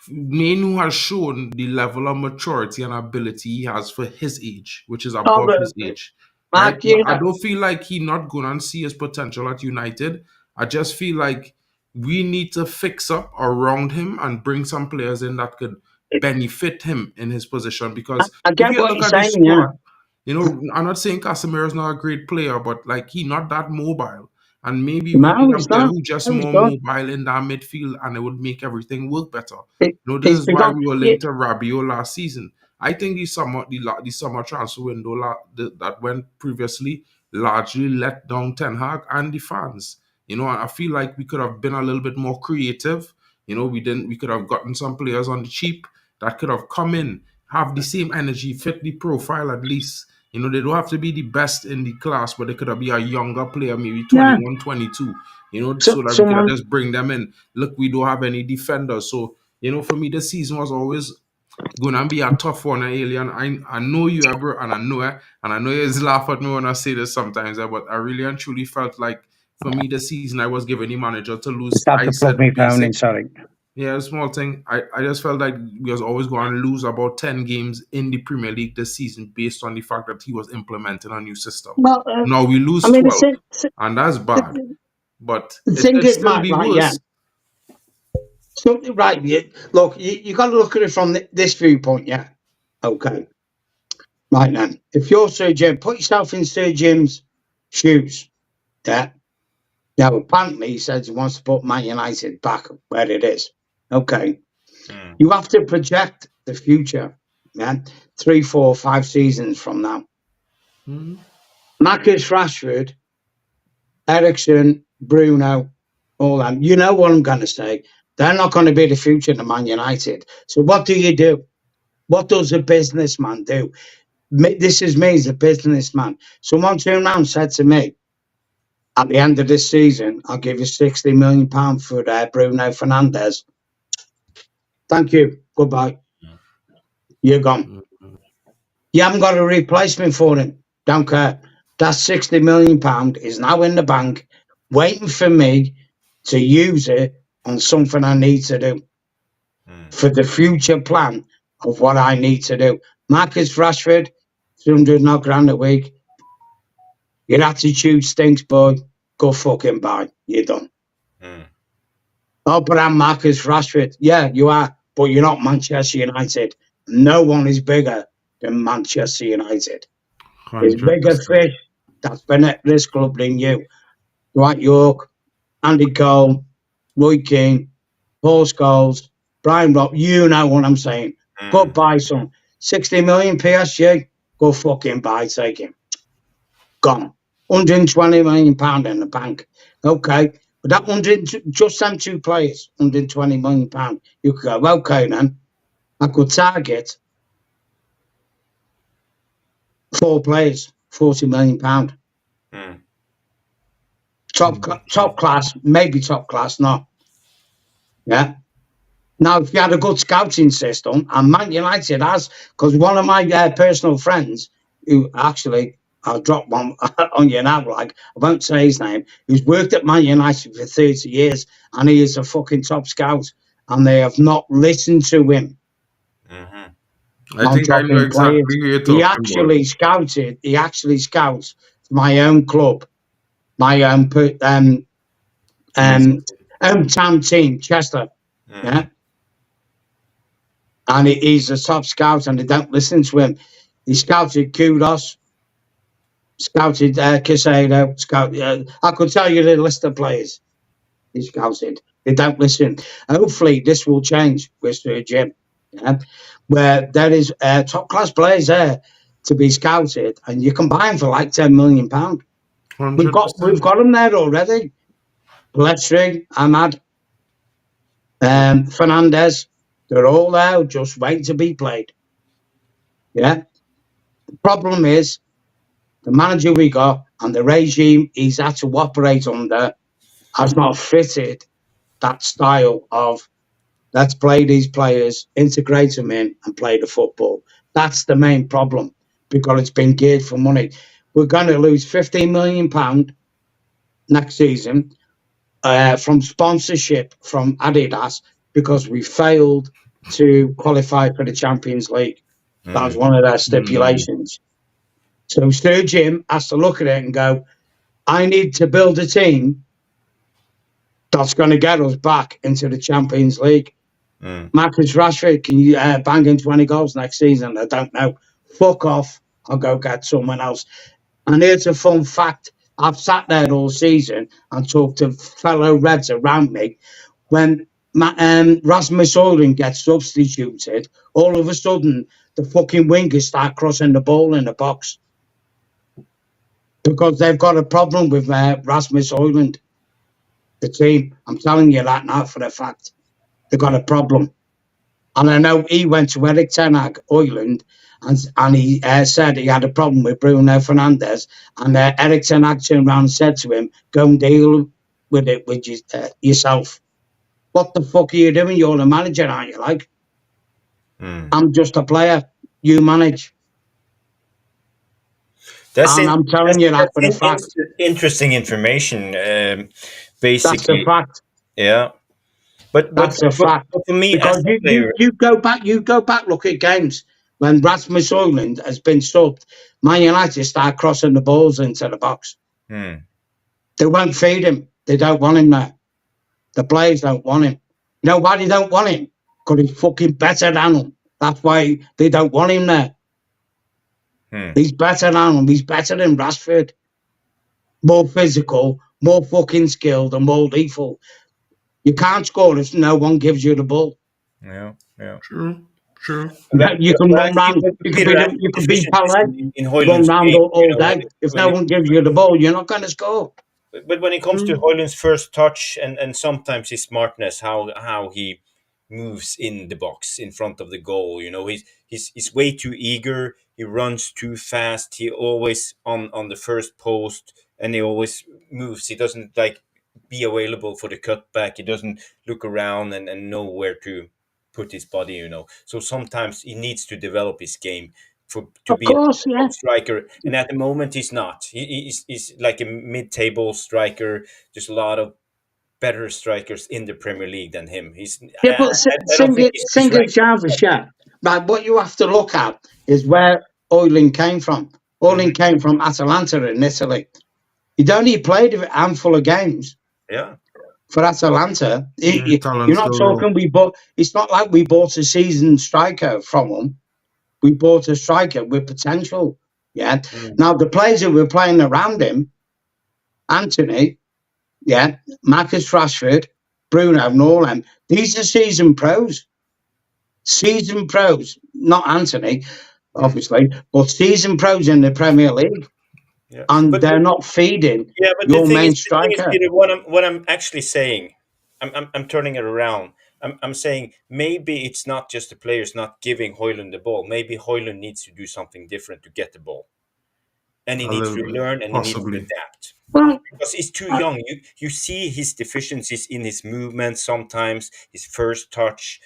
Menu has shown the level of maturity and ability he has for his age, which is Oh, above his age, right? Mark, But you I know, don't feel like he not going to see his potential at United. I just feel like we need to fix up around him and bring some players in that could benefit him in his position. Because I if get you what look you're at the saying. Yeah. squad, I'm not saying Casemiro is not a great player, but like he not that mobile. And maybe we No, need a he's player not. who just No, he's more not. mobile in that midfield, and it would make everything work better. This It's is why because we were linked to Rabiot last season. I think the summer transfer window that went previously largely let down Ten Hag and the fans. I feel like we could have been a little bit more creative. We didn't. We could have gotten some players on the cheap that could have come in, have the same energy, fit the profile at least. They don't have to be the best in the class, but they could have be a younger player, maybe yeah. 21, 22, So, so that we could have someone just bring them in. Look, we don't have any defenders. So, for me, this season was always going to be a tough one, Alien. I know you ever, and I know it, and I know you laugh at me when I say this sometimes, but I really and truly felt like, for me, this season, I was giving the manager to lose. just have I to plug said my phone in. basic. Sorry. Yeah, a small thing. I just felt like we was always going to lose about 10 games in the Premier League this season based on the fact that he was implementing a new system. Well, Now we I lose mean, 12, and that's bad. But the it thing could is, still Mark, be right? Yeah. worse. So, right. Look, you got to look at it from this viewpoint. Yeah. Okay. Right then, if you're Sir Jim, put yourself in Sir Jim's shoes. Yeah. Now, apparently, he says he wants to put Man United back where it is. Okay. Mm. You have to project the future. Yeah. 3, 4, 5 seasons from now. Mhm. Marcus Rashford, Ericsson, Bruno, all them. You know what I'm going to say. They're not going to be the future of Man United. So what do you do? What does a businessman do? This is me as a businessman. Someone turned around and said to me, at the end of this season, I'll give you £60 million for Bruno Fernandes. Thank you. Goodbye. You're gone. You haven't got a replacement for him. Don't care. That £60 million is now in the bank, waiting for me to use it on something I need to do for the future plan of what I need to do. Marcus Rashford, 200 grand a week. Your attitude stinks, boy. Go fucking buy. You're done. Mm. Oh, but I'm Marcus Rashford. Yeah, you are, but you're not Manchester United. No one is bigger than Manchester United. There's bigger 100%. fish that's been at this club than you. Dwight York, Andy Cole, Roy Keane, Paul Scholes, Brian Robb. You know what I'm saying. Go buy some. 60 million PSG. Go fucking buy. Take him. Gone. £120 million in the bank. Okay. But that just them 2 players, £120 million, you could go, okay, then I could target 4 players, £40 million. Top class, maybe top class, not. Yeah. Now, if you had a good scouting system, and Man United has, because one of my personal friends, who actually, I'll drop one on you now, like, I won't say his name, who's worked at Man United for 30 years, and he is a fucking top scout, and they have not listened to him. I think I know exactly who you're talking about. He actually scouts my own club, my own hometown team, Chester. Yeah. And he's a top scout, and they don't listen to him. He scouted Kudos, scouted Casado, I could tell you the list of players he scouted. They don't listen. Hopefully, this will change with Sir Jim, where there is top class players there to be scouted, and you can buy them for like £10 million. 100%. We've got them there already. Letri, Ahmad, Fernandez. They're all there, just waiting to be played. Yeah. The problem is the manager we got and the regime he's had to operate under has not fitted that style of let's play these players, integrate them in, and play the football. That's the main problem because it's been geared for money. We're going to lose £15 million next season from sponsorship from Adidas because we failed to qualify for the Champions League. That was one of their stipulations. So Sir Jim has to look at it and go, I need to build a team that's going to get us back into the Champions League. Marcus Rashford, can you bang in 20 goals next season? I don't know. Fuck off. I'll go get someone else. And here's a fun fact. I've sat there all season and talked to fellow Reds around me. When Rasmus Højlund gets substituted, all of a sudden, the fucking wingers start crossing the ball in the box. Because they've got a problem with Rasmus Højlund, the team. I'm telling you that now for a fact. They've got a problem. And I know he went to Erik ten Hag, Højlund, and he said he had a problem with Bruno Fernandes. And Erik ten Hag turned around and said to him, go and deal with it with yourself. What the fuck are you doing? You're the manager, aren't you? Like, I'm just a player. You manage. I'm telling you that for a fact. Interesting information. Basically, that's a fact. Yeah, but that's a fact. But for me, because you go back, look at games when Rasmus Højlund has been subbed. Man United start crossing the balls into the box. They won't feed him. They don't want him there. The players don't want him. You know why they don't want him? Because he's fucking better than them. That's why they don't want him there. He's better than him. He's better than Rashford. More physical, more fucking skilled, and more lethal. You can't score if no one gives you the ball. Yeah. True. You can run round. You can be Pelé. Run round all day. If no one gives you the ball, you're not going to score. But when it comes to Højlund's first touch and sometimes his smartness, how he moves in the box in front of the goal, he's way too eager. He runs too fast. He always on the first post, and he always moves. He doesn't be available for the cutback. He doesn't look around and know where to put his body. So sometimes he needs to develop his game to be a striker, and at the moment he's not. He's like a mid-table striker. There's a lot of better strikers in the Premier League than him. Single down for sure. But what you have to look at is where Højlund came from. Højlund came from Atalanta in Italy. He'd only played a handful of games. Yeah. For Atalanta, you're not talking. It's not like we bought a seasoned striker from him. We bought a striker with potential. Yeah. Now the players who were playing around him, Anthony, Marcus Rashford, Bruno, and all them. These are seasoned pros. Seasoned pros, not Anthony, obviously, but seasoned pros in the Premier League. Yeah, and but they're not feeding yeah, but your main the thing is, striker. Peter, what I'm actually saying, I'm turning it around. I'm saying maybe it's not just the players not giving Hoyland the ball. Maybe Hoyland needs to do something different to get the ball, and he A needs little to bit, learn and he needs to possibly. adapt Well, because he's too uh, young. You see his deficiencies in his movement sometimes, his first touch.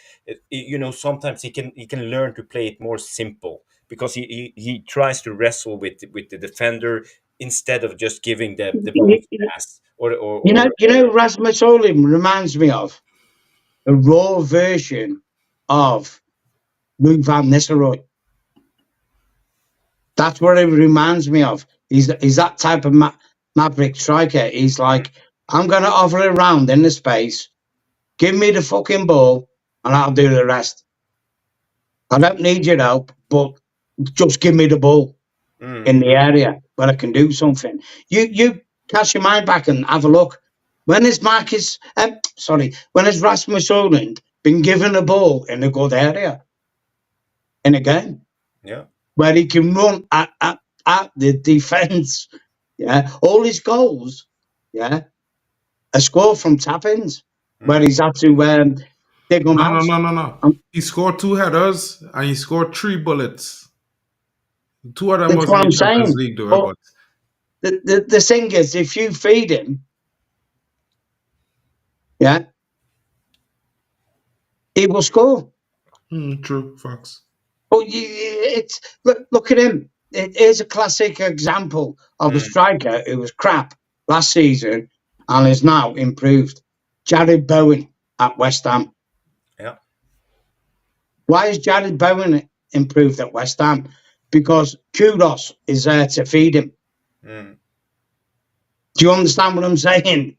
Sometimes he can learn to play it more simple because he tries to wrestle with the defender instead of just giving the you, bounce pass or you know, Rasmus Olim reminds me of a raw version of Louis van Nistelrooy. That's what it reminds me of. He's that type of maverick striker. He's like, I'm going to offer it around in the space. Give me the fucking ball, and I'll do the rest. I don't need your help, but just give me the ball in Mm, the area where I can do something. You cast your mind back and have a look. When has when has Rasmus Højlund been given a ball in a good area in a game yeah. where he can run at the defence? Yeah, all his goals, yeah, are scored from tap-ins where Mm, he's had to dig them No, no, out. no, no, no. Um, He scored 2 headers and he scored 3 bullets. 2 of them that's was in what the I'm Champions saying. League, though. But But the thing is, if you feed him, yeah, he will score. true, facts. But it's look at him. Here's a classic example of a mm, striker who was crap last season and is now improved. Jared Bowen at West Ham. yeah. Why is Jared Bowen improved at West Ham? Because Kudos is there to feed him. Mm, Do you understand what I'm saying?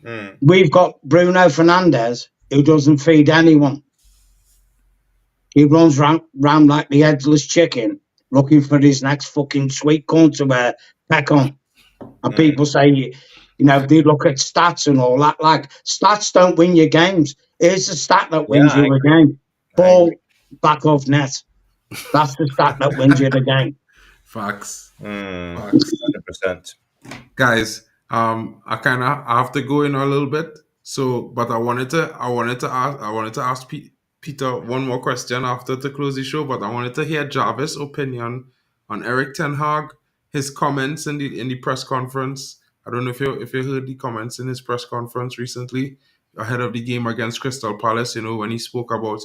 mm, We've got Bruno Fernandes who doesn't feed anyone. He runs round like the headless chicken looking for his next fucking sweet corn to peck on. And mm. people say, they look at stats and all that. Like, stats don't win you games. Here's the stat that Yeah, wins I you a agree. game. I agree. Ball back off net. That's the stat that wins you the game. Facts. Mm, Facts. 100%. Guys, I have to go in a little bit. So, but I wanted to ask Peter one more question after to close the show. But I wanted to hear Jarvis' opinion on Eric Ten Hag, his comments in the press conference. I don't know if you heard the comments in his press conference recently ahead of the game against Crystal Palace. When he spoke about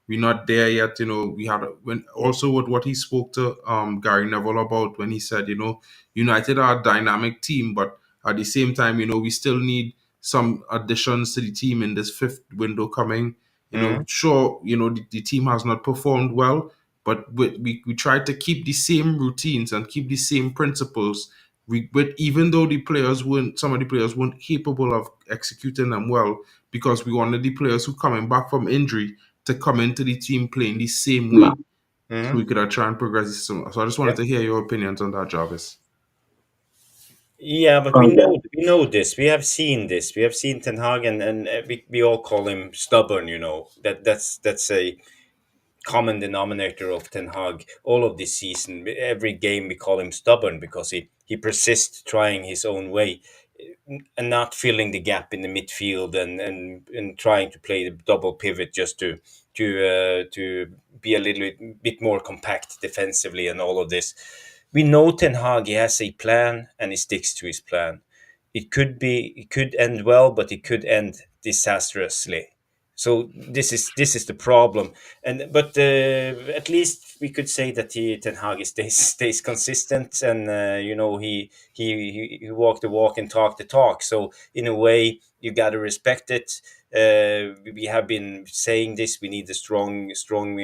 we're not there yet. We had when also with what he spoke to Gary Neville about when he said United are a dynamic team, but at the same time, we still need some additions to the team in this fifth window coming. Mm, Sure, the team has not performed well, but we tried to keep the same routines and keep the same principles. But even though some of the players weren't capable of executing them well, because we wanted the players who coming back from injury to come into the team playing the same way, No. so mm. we could try and progress. So I just wanted Yeah. to hear your opinions on that, Jarvis. Yeah, but we Okay. know this. We have seen this. We have seen Ten Hag, and we all call him stubborn. That's a common denominator of Ten Hag all of this season. Every game we call him stubborn because he persists trying his own way and not filling the gap in the midfield and trying to play the double pivot just to be a little bit more compact defensively and all of this. We know Ten Hag, he has a plan and he sticks to his plan. It could end well, but it could end disastrously. So this is the problem, and but at least we could say that Ten Hag stays consistent, and he walked the walk and talked the talk. So in a way, you got to respect it. We have been saying this. We need a strong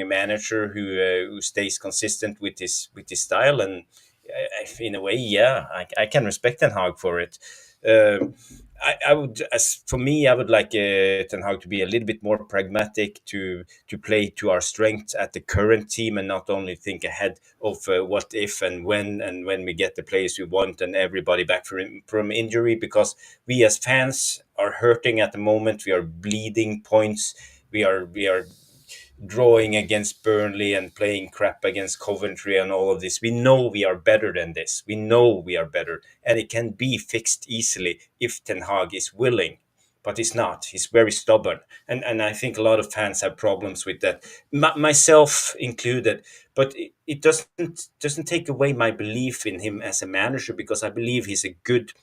manager who stays consistent with his style, and in a way, yeah, I can respect Ten Hag for it. Um I would, as for me, I would like Ten Hag to be a little bit more pragmatic to play to our strengths at the current team and not only think ahead of what if and when we get the players we want and everybody back from injury, because we as fans are hurting at the moment. We are bleeding points. We are drawing against Burnley and playing crap against Coventry and all of this. We know we are better than this. We know we are better, and it can be fixed easily if Ten Hag is willing. But he's not. He's very stubborn, and I think a lot of fans have problems with that, myself included. But it doesn't take away my belief in him as a manager, because I believe he's a good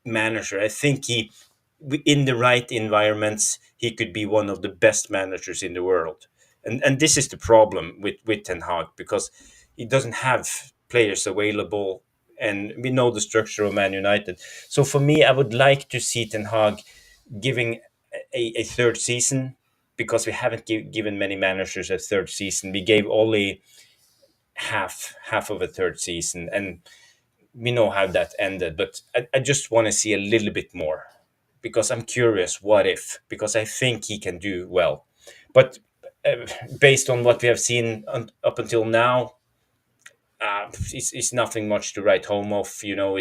manager. I think in the right environments, he could be one of the best managers in the world. And this is the problem with Ten Hag, because he doesn't have players available, and we know the structure of Man United. So for me, I would like to see Ten Hag giving a third season, because we haven't given many managers a third season. We gave only half of a third season, and we know how that ended. But I just want to see a little bit more, because I'm curious what if, because I think he can do well. But based on what we have seen up until now, it's nothing much to write home of. No.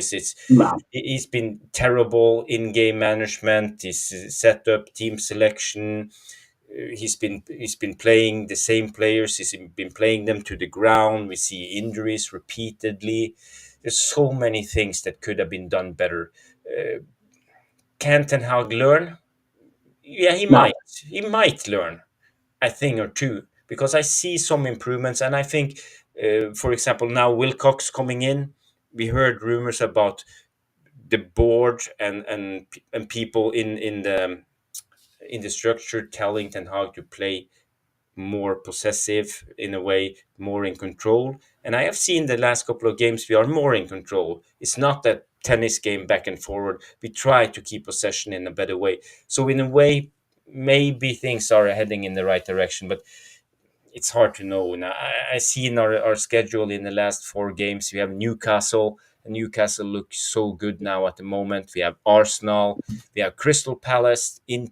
He's been terrible in game management, his setup, team selection. He's been playing the same players. He's been playing them to the ground. We see injuries repeatedly. There's so many things that could have been done better. Can Ten Hag learn? Yeah, he No. might. He might learn a thing or two, because I see some improvements, and I think, for example, now Wilcox coming in. We heard rumors about the board and people in the structure telling Ten Hag to play more possessive, in a way, more in control. And I have seen the last couple of games we are more in control. It's not that tennis game back and forward. We try to keep possession in a better way. So in a way, maybe things are heading in the right direction, but it's hard to know. Now, I see in our schedule in the last 4 games, we have Newcastle, and Newcastle looks so good now at the moment. We have Arsenal, we have Crystal Palace in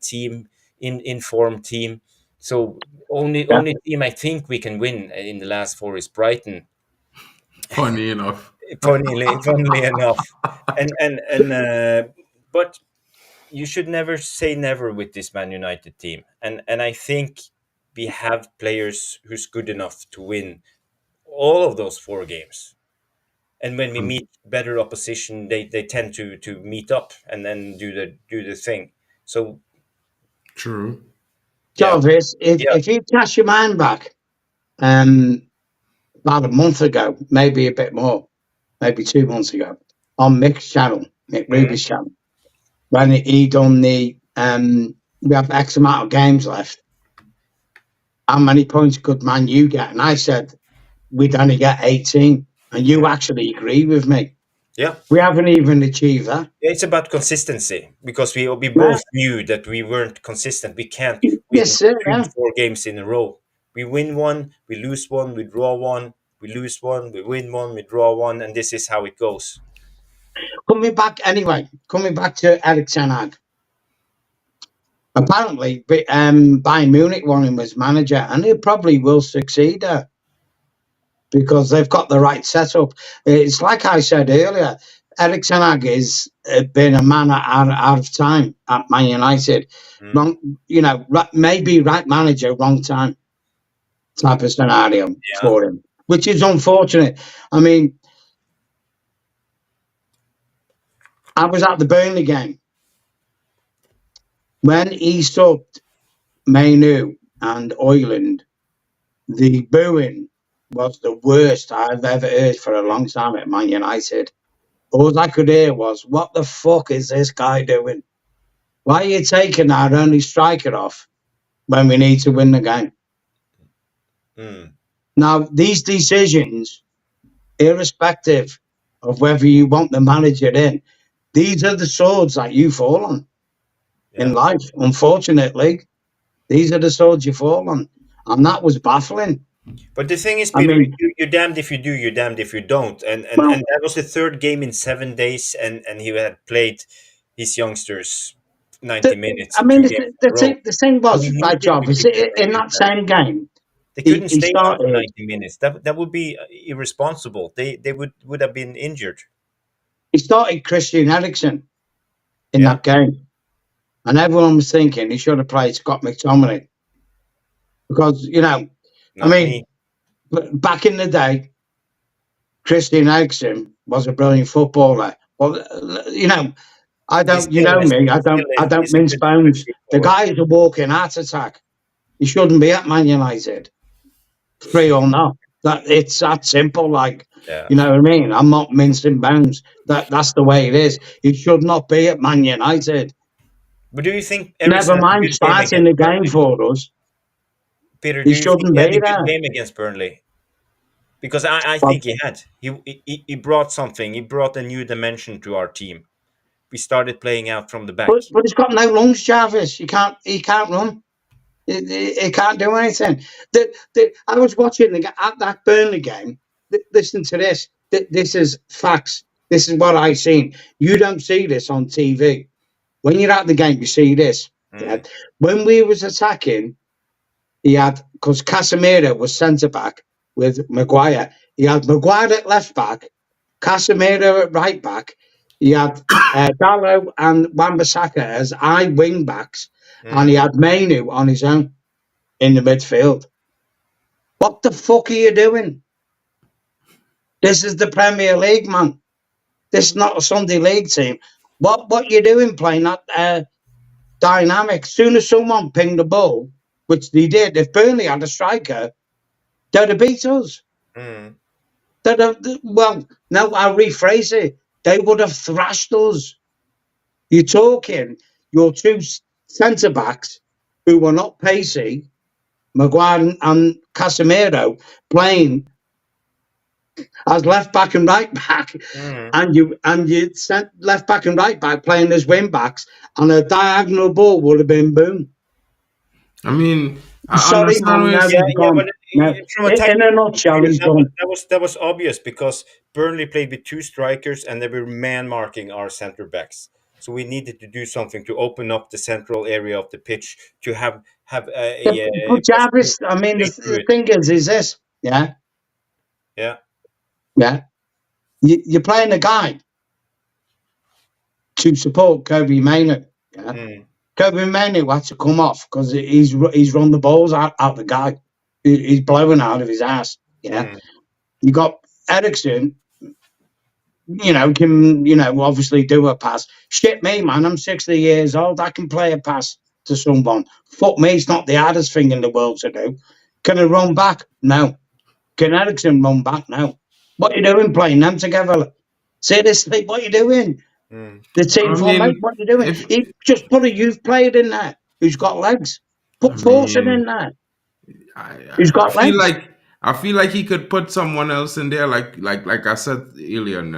form team. So only team I think we can win in the last 4 is Brighton. Funny enough. Funnily enough, but you should never say never with this Man United team, and I think we have players who's good enough to win all of those 4 games. And when we meet better opposition, they tend to meet up and then do the thing. So True. yeah, Jarvis, if you cast your mind back, about a month ago, maybe a bit more, maybe 2 months ago, on Mick's channel, Mick Ruby's channel, when he done the we have X amount of games left. How many points could Man U get? And I said we'd only get 18, and you actually agree with me. yeah, We haven't even achieved that. it's about consistency, because we both knew that we weren't consistent. We can't win Yes, sir. 3-4 games in a row. We win one, we lose one, we draw one, we lose one, we win one, we draw one, and this is how it goes. Coming back to Eric Ten Hag. Apparently, Bayern Munich want him as manager, and he probably will succeed there, because they've got the right setup. It's like I said earlier, Eric Ten Hag has been a man out of time at Man United. Wrong, maybe right manager, wrong time type of scenario for him, which is unfortunate. I mean, I was at the Burnley game when he subbed Mainu and Oyland. The booing was the worst I've ever heard for a long time at Man United. All I could hear was, "What the fuck is this guy doing? Why are you taking our only striker off when we need to win the game?" Now, these decisions, irrespective of whether you want the manager in, these are the swords that you fall on in life. Unfortunately, these are the swords you fall on, and that was baffling. But the thing is, Peter, you're damned if you do, you're damned if you don't. And that was the 3rd game in 7 days, and he had played his youngsters 90 minutes. I mean, the thing was, right, Jarvis, in that same game, they couldn't stay on for 90 minutes. That would be irresponsible. They would have been injured. He started Christian Eriksen in that game, and everyone was thinking he should have played Scott McTominay. because I Not mean, me. back in the day, Christian Eriksen was a brilliant footballer. Well, I He don't. You still know is. me. I He still don't. I is. don't He's a mince good bones. The footballer. guy is a walking heart attack. He shouldn't be at Man United, free or not. It's that simple. Like, Yeah. you know what I mean? I'm not mincing bones. That's the way it is. He should not be at Man United. But do you think Never Ericsson had a mind good game starting against the game Burnley? for us. Peter, He do you think shouldn't he had be a good there. game against Burnley? Because I But think he had. He brought something. He brought a new dimension to our team. We started playing out from the back. but he's got no lungs, Jarvis. He can't run. He can't do anything. I was watching at that Burnley game. Listen to this. This is facts. This is what I seen. You don't see this on TV. When you're at the game, you see this. Yeah. Mm, When we was attacking, he had, because Casemiro was centre back with Maguire. He had Maguire at left back, Casemiro at right back. He had Dallo and Wan-Bissaka as high wing backs, and he mm. had Mainu on his own in the midfield. What the fuck are you doing? This is the Premier League, man. This is not a Sunday League team. What you doing playing that dynamic? Soon as someone pinged the ball, which they did, if Burnley had a striker, they'd have beat us. Mm. Well, no, I'll rephrase it. They would have thrashed us. You're talking your two centre backs who were not pacey, Maguire and Casemiro, playing as left back and right back, Mm. and you sent left back and right back playing as wing backs, and a diagonal ball would have been boom. I mean, I Sorry, understand man. what you're No, Yeah, he's saying. yeah, but gone. No, from a in a tactical point of nutshell, view, he's gone. that was obvious because Burnley played with two strikers and they were man marking our centre backs. So we needed to do something to open up the central area of the pitch to have Yeah, a but possibility Jarvis, I to mean, play through the it. thing is this, yeah, Yeah. yeah. You're playing a guy to support Kobe Maynard. Yeah, Mm. Kobe Maynard had to come off because he's run the balls out the guy. He's blowing out of his ass. Yeah, Mm. you got Ericsson. Can obviously do a pass. Shit me, man. I'm 60 years old. I can play a pass to someone. Fuck me, it's not the hardest thing in the world to do. Can I run back? No. Can Ericsson run back? No. What you doing playing them together? Seriously, what you doing? Mm. The team I formation, mean, what you doing? if He just put a youth player in there who's got legs. I Put Forson in mean, there who's I got feel legs. like he could put someone else in there, like I said earlier, and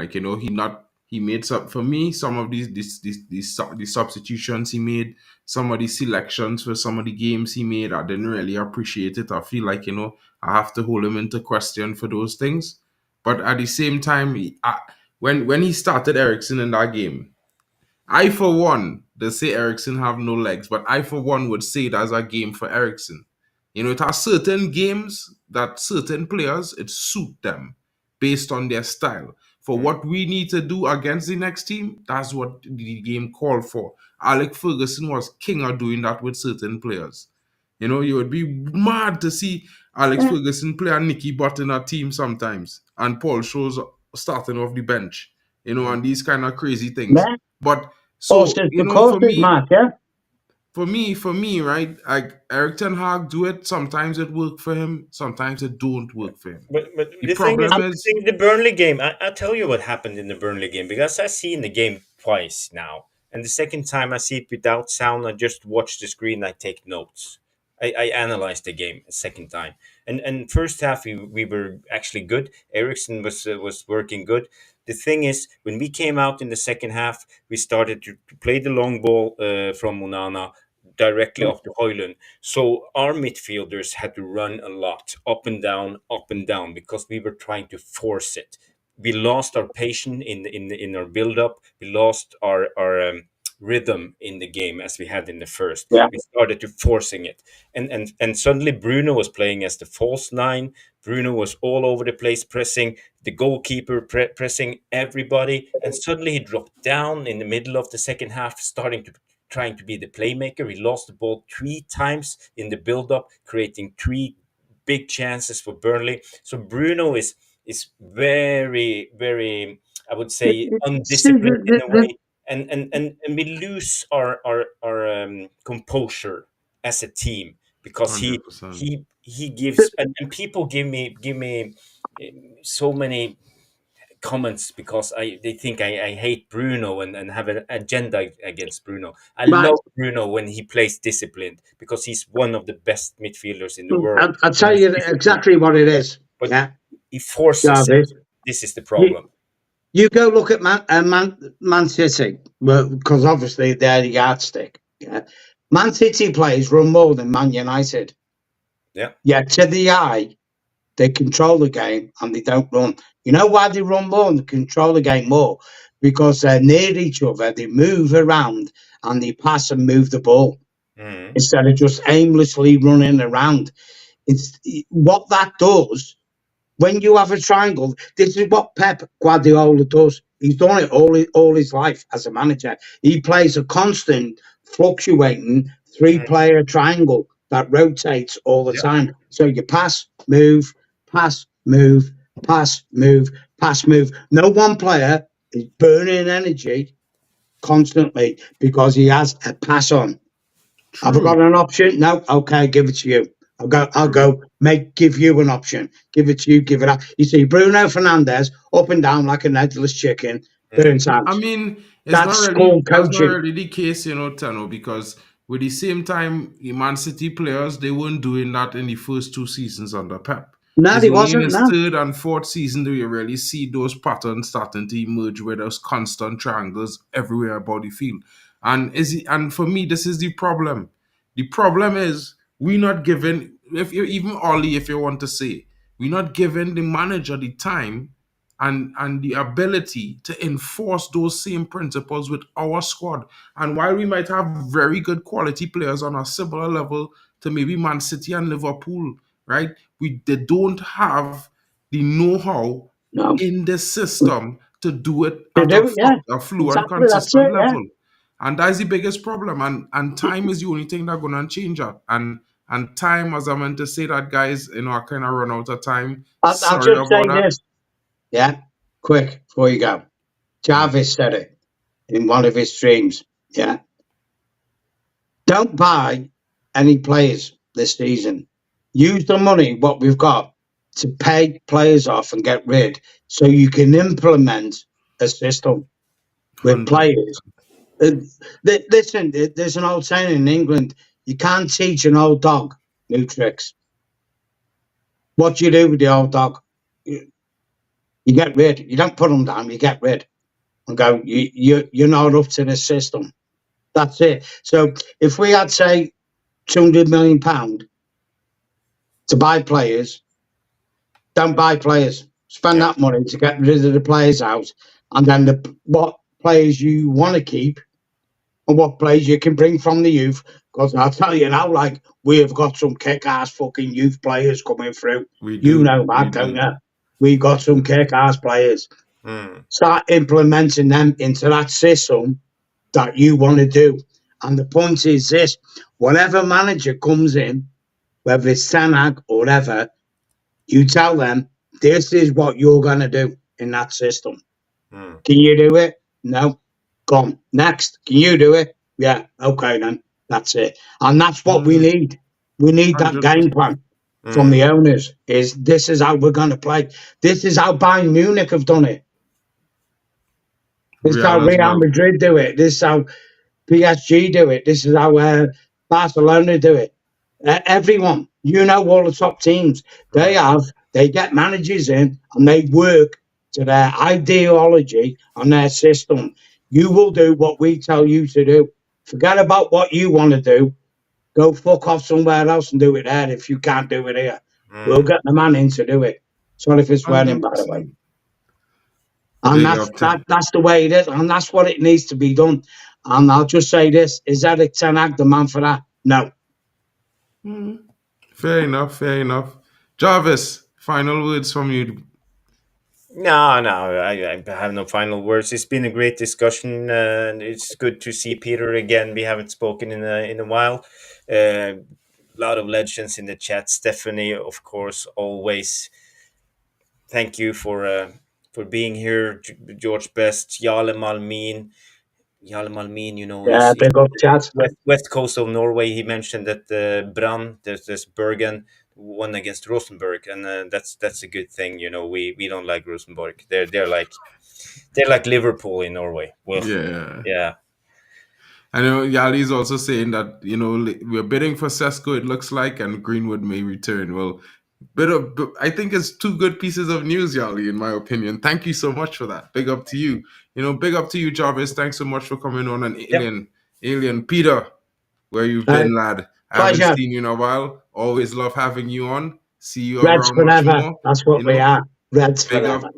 he made some for me some of these substitutions he made, some of these selections for some of the games he made. I didn't really appreciate it. I feel like I have to hold him into question for those things, but at the same time, when he started Ericsson in that game. I, for one, they say Ericsson have no legs, but I, for one, would say it as a game for Ericsson. It has certain games that certain players, it suit them based on their style. For Mm. what we need to do against the next team, that's what the game called for. Alec Ferguson was king of doing that with certain players. You would be mad to see Alex Yeah, Ferguson play a Nicky Butt in a team sometimes, and Paul shows starting off the bench, Mm. and these kind of crazy things. yeah. But so, Horses for courses, Mark, yeah? for me, right? Like Eric Ten Hag do it. Sometimes it work for him. Sometimes it don't work for him. But The the thing is, problem is, the Burnley game. I'll tell you what happened in the Burnley game because I seen the game twice now, and the second time I see it without sound, I just watch the screen. I take notes. I analyze the game a second time, and first half we were actually good. Ericsson was working good. The thing is, when we came out in the second half, we started to play the long ball from Munana directly off the HOWLER. So our midfielders had to run a lot, up and down, because we were trying to force it. We lost our patience in our build up. We lost our rhythm in the game as we had in the first. Yeah. We started to forcing it, and suddenly Bruno was playing as the false nine. Bruno was all over the place, pressing the goalkeeper, pressing everybody, and suddenly he dropped down in the middle of the second half, starting trying to be the playmaker. He lost the ball 3 times in the build-up, creating 3 big chances for Burnley. So Bruno is very, very, I would say, See, undisciplined in a way, and we lose our composure as a team because he 100%. he gives, and people give me so many comments because they think I hate Bruno and have an agenda against Bruno. I right. love Bruno when he plays disciplined because he's one of the best midfielders in the world. I'll When tell he's you disciplined, exactly what it is. but Yeah, he forces it. Jarvis. This is the You, problem. you go look at Man City, because obviously they're the yardstick. Yeah, Man City players run more than Man United. Yeah. Yeah, to the eye, they control the game and they don't run. You know why they run more and they control the game more? Because they're near each other, they move around and they pass and move the ball Mhm. instead of just aimlessly running around. It's what that does when you have a triangle. This is what Pep Guardiola does. He's done it all his life as a manager. He plays a constant, fluctuating three-player triangle that rotates all the Yeah. time. So you pass, move, pass, move, pass, move, pass, move. No one player is burning energy constantly because he has a pass on. Have I True. got an option? No. Okay, give it to you. I'll go give you an option. Give it to you, give it up. You see Bruno Fernandez up and down like an headless chicken, burns Mhm. I out. mean, That's school that's not coaching. really the case, Tano, because with the same time, the Man City players, they weren't doing that in the first 2 seasons under Pep. No, It's he only in wasn't. his No. third and fourth season that you really see those patterns starting to emerge where there's constant triangles everywhere about the field. And for me, this is the problem. The problem is we're not giving, if you even Ollie, if you want to say, we're not giving the manager the time and the ability to enforce those same principles with our squad. And while we might have very good quality players on a similar level to maybe Man City and Liverpool, right? They don't have the know-how No. in the system to do it To at do it, yeah. a fluent, Exactly. That's consistent it, yeah. level. And that's the biggest problem. And time is the only thing that's gonna change that. And time, as I meant to say that, guys, I kind of run out of time. I'll Sorry just about say that. this, yeah, quick before you go. Jarvis said it in one of his streams, yeah. Don't buy any players this season. Use the money, what we've got, to pay players off and get rid so you can implement a system with 100. players. Uh, Listen, there's an old saying in England, you can't teach an old dog new tricks. What do you do with the old dog? You get rid. You don't put them down, you get rid. And go, you're not up to the system. That's it. So if we had, say, £200 million to buy players, don't buy players. Spend Yeah. that money to get rid of the players out, and then what players you want to keep and what players you can bring from the youth. Because I'll tell you now, like we have got some kick-ass fucking youth players coming through. We You do. know We that, don't do. you? We got some kick-ass players. Mm. Start implementing them into that system that you want to do. And the point is this: whatever manager comes in, whether it's Ten Hag or whatever, you tell them this is what you're going to do in that system. Mm. Can you do it? No. Come next. Can you do it? Yeah. Okay, then. That's it. And that's what we need. We need that game 100%. plan from Mm. the owners. Is this is how we're going to play? This is how Bayern Munich have done it. This is how Real as Real well. Madrid do it. This is how PSG do it. This is how Barcelona do it. Everyone, all the top teams, they get managers in and they work to their ideology and their system. You will do what we tell you to do. Forget about what you want to do. Go fuck off somewhere else and do it there if you can't do it here. We'll Mm. get the man in to do it. Sorry for swearing, by the way. 100%. And Big that's up that, time. that's the way it is, and that's what it needs to be done. And I'll just say this: is Eric Ten Hag the man for that? No. Fair enough. Fair enough. Jarvis, final words from you. No, no, I have no final words. It's been a great discussion, and it's good to see Peter again. We haven't spoken in a while. A lot of legends in the chat. Stephanie, of course, always. Thank you for being here. George Best, Jarle Malmin. Jarle Malmin, you know, Yeah, he's big up, chat. west coast of Norway. He mentioned that Brann, there's Bergen, won against Rosenborg, and that's a good thing. You know, we don't like Rosenborg. They're like Liverpool in Norway. Well, Yeah. yeah, I know Yali's also saying that, we're bidding for Sesko, it looks like, and Greenwood may return. Well, I think it's two good pieces of news, Yali, in my opinion. Thank you so much for that. Big up to you. Big up to you, Jarvis. Thanks so much for coming on. And yep. Alien Peter, where you've Right. been, lad. I haven't Pleasure. seen you in a while. Always love having you on. See you Reds around much forever. more. That's what we are. Reds Big up. forever.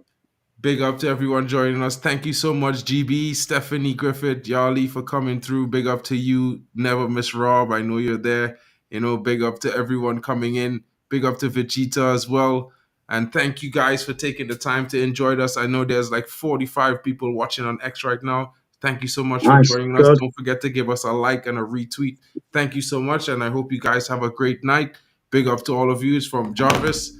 Big up to everyone joining us. Thank you so much, GB, Stephanie Griffith, Yali, for coming through. Big up to you. Never miss Rob. I know you're there. Big up to everyone coming in. Big up to Vegeta as well. And thank you guys for taking the time to enjoy us. I know there's like 45 people watching on X right now. Thank you so much for Nice. joining us. Good. Don't forget to give us a like and a retweet. Thank you so much. And I hope you guys have a great night. Big up to all of you. It's from Jarvis,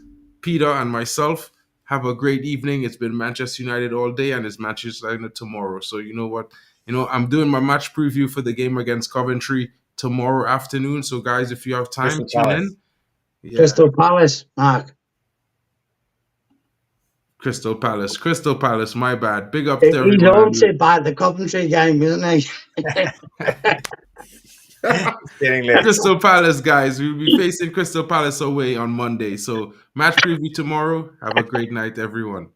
Peter, and myself. Have a great evening. It's been Manchester United all day, and it's Manchester United tomorrow. So you know what? I'm doing my match preview for the game against Coventry tomorrow afternoon. So guys, if you have time, Crystal tune Palace. in. Yeah. Crystal Palace, Mark. Crystal Palace. Crystal Palace, my bad. Big up to He's everyone. haunted by the Coventry game, isn't he? Getting late. Crystal Palace, guys. We'll be facing Crystal Palace away on Monday. So match preview tomorrow. Have a great night, everyone.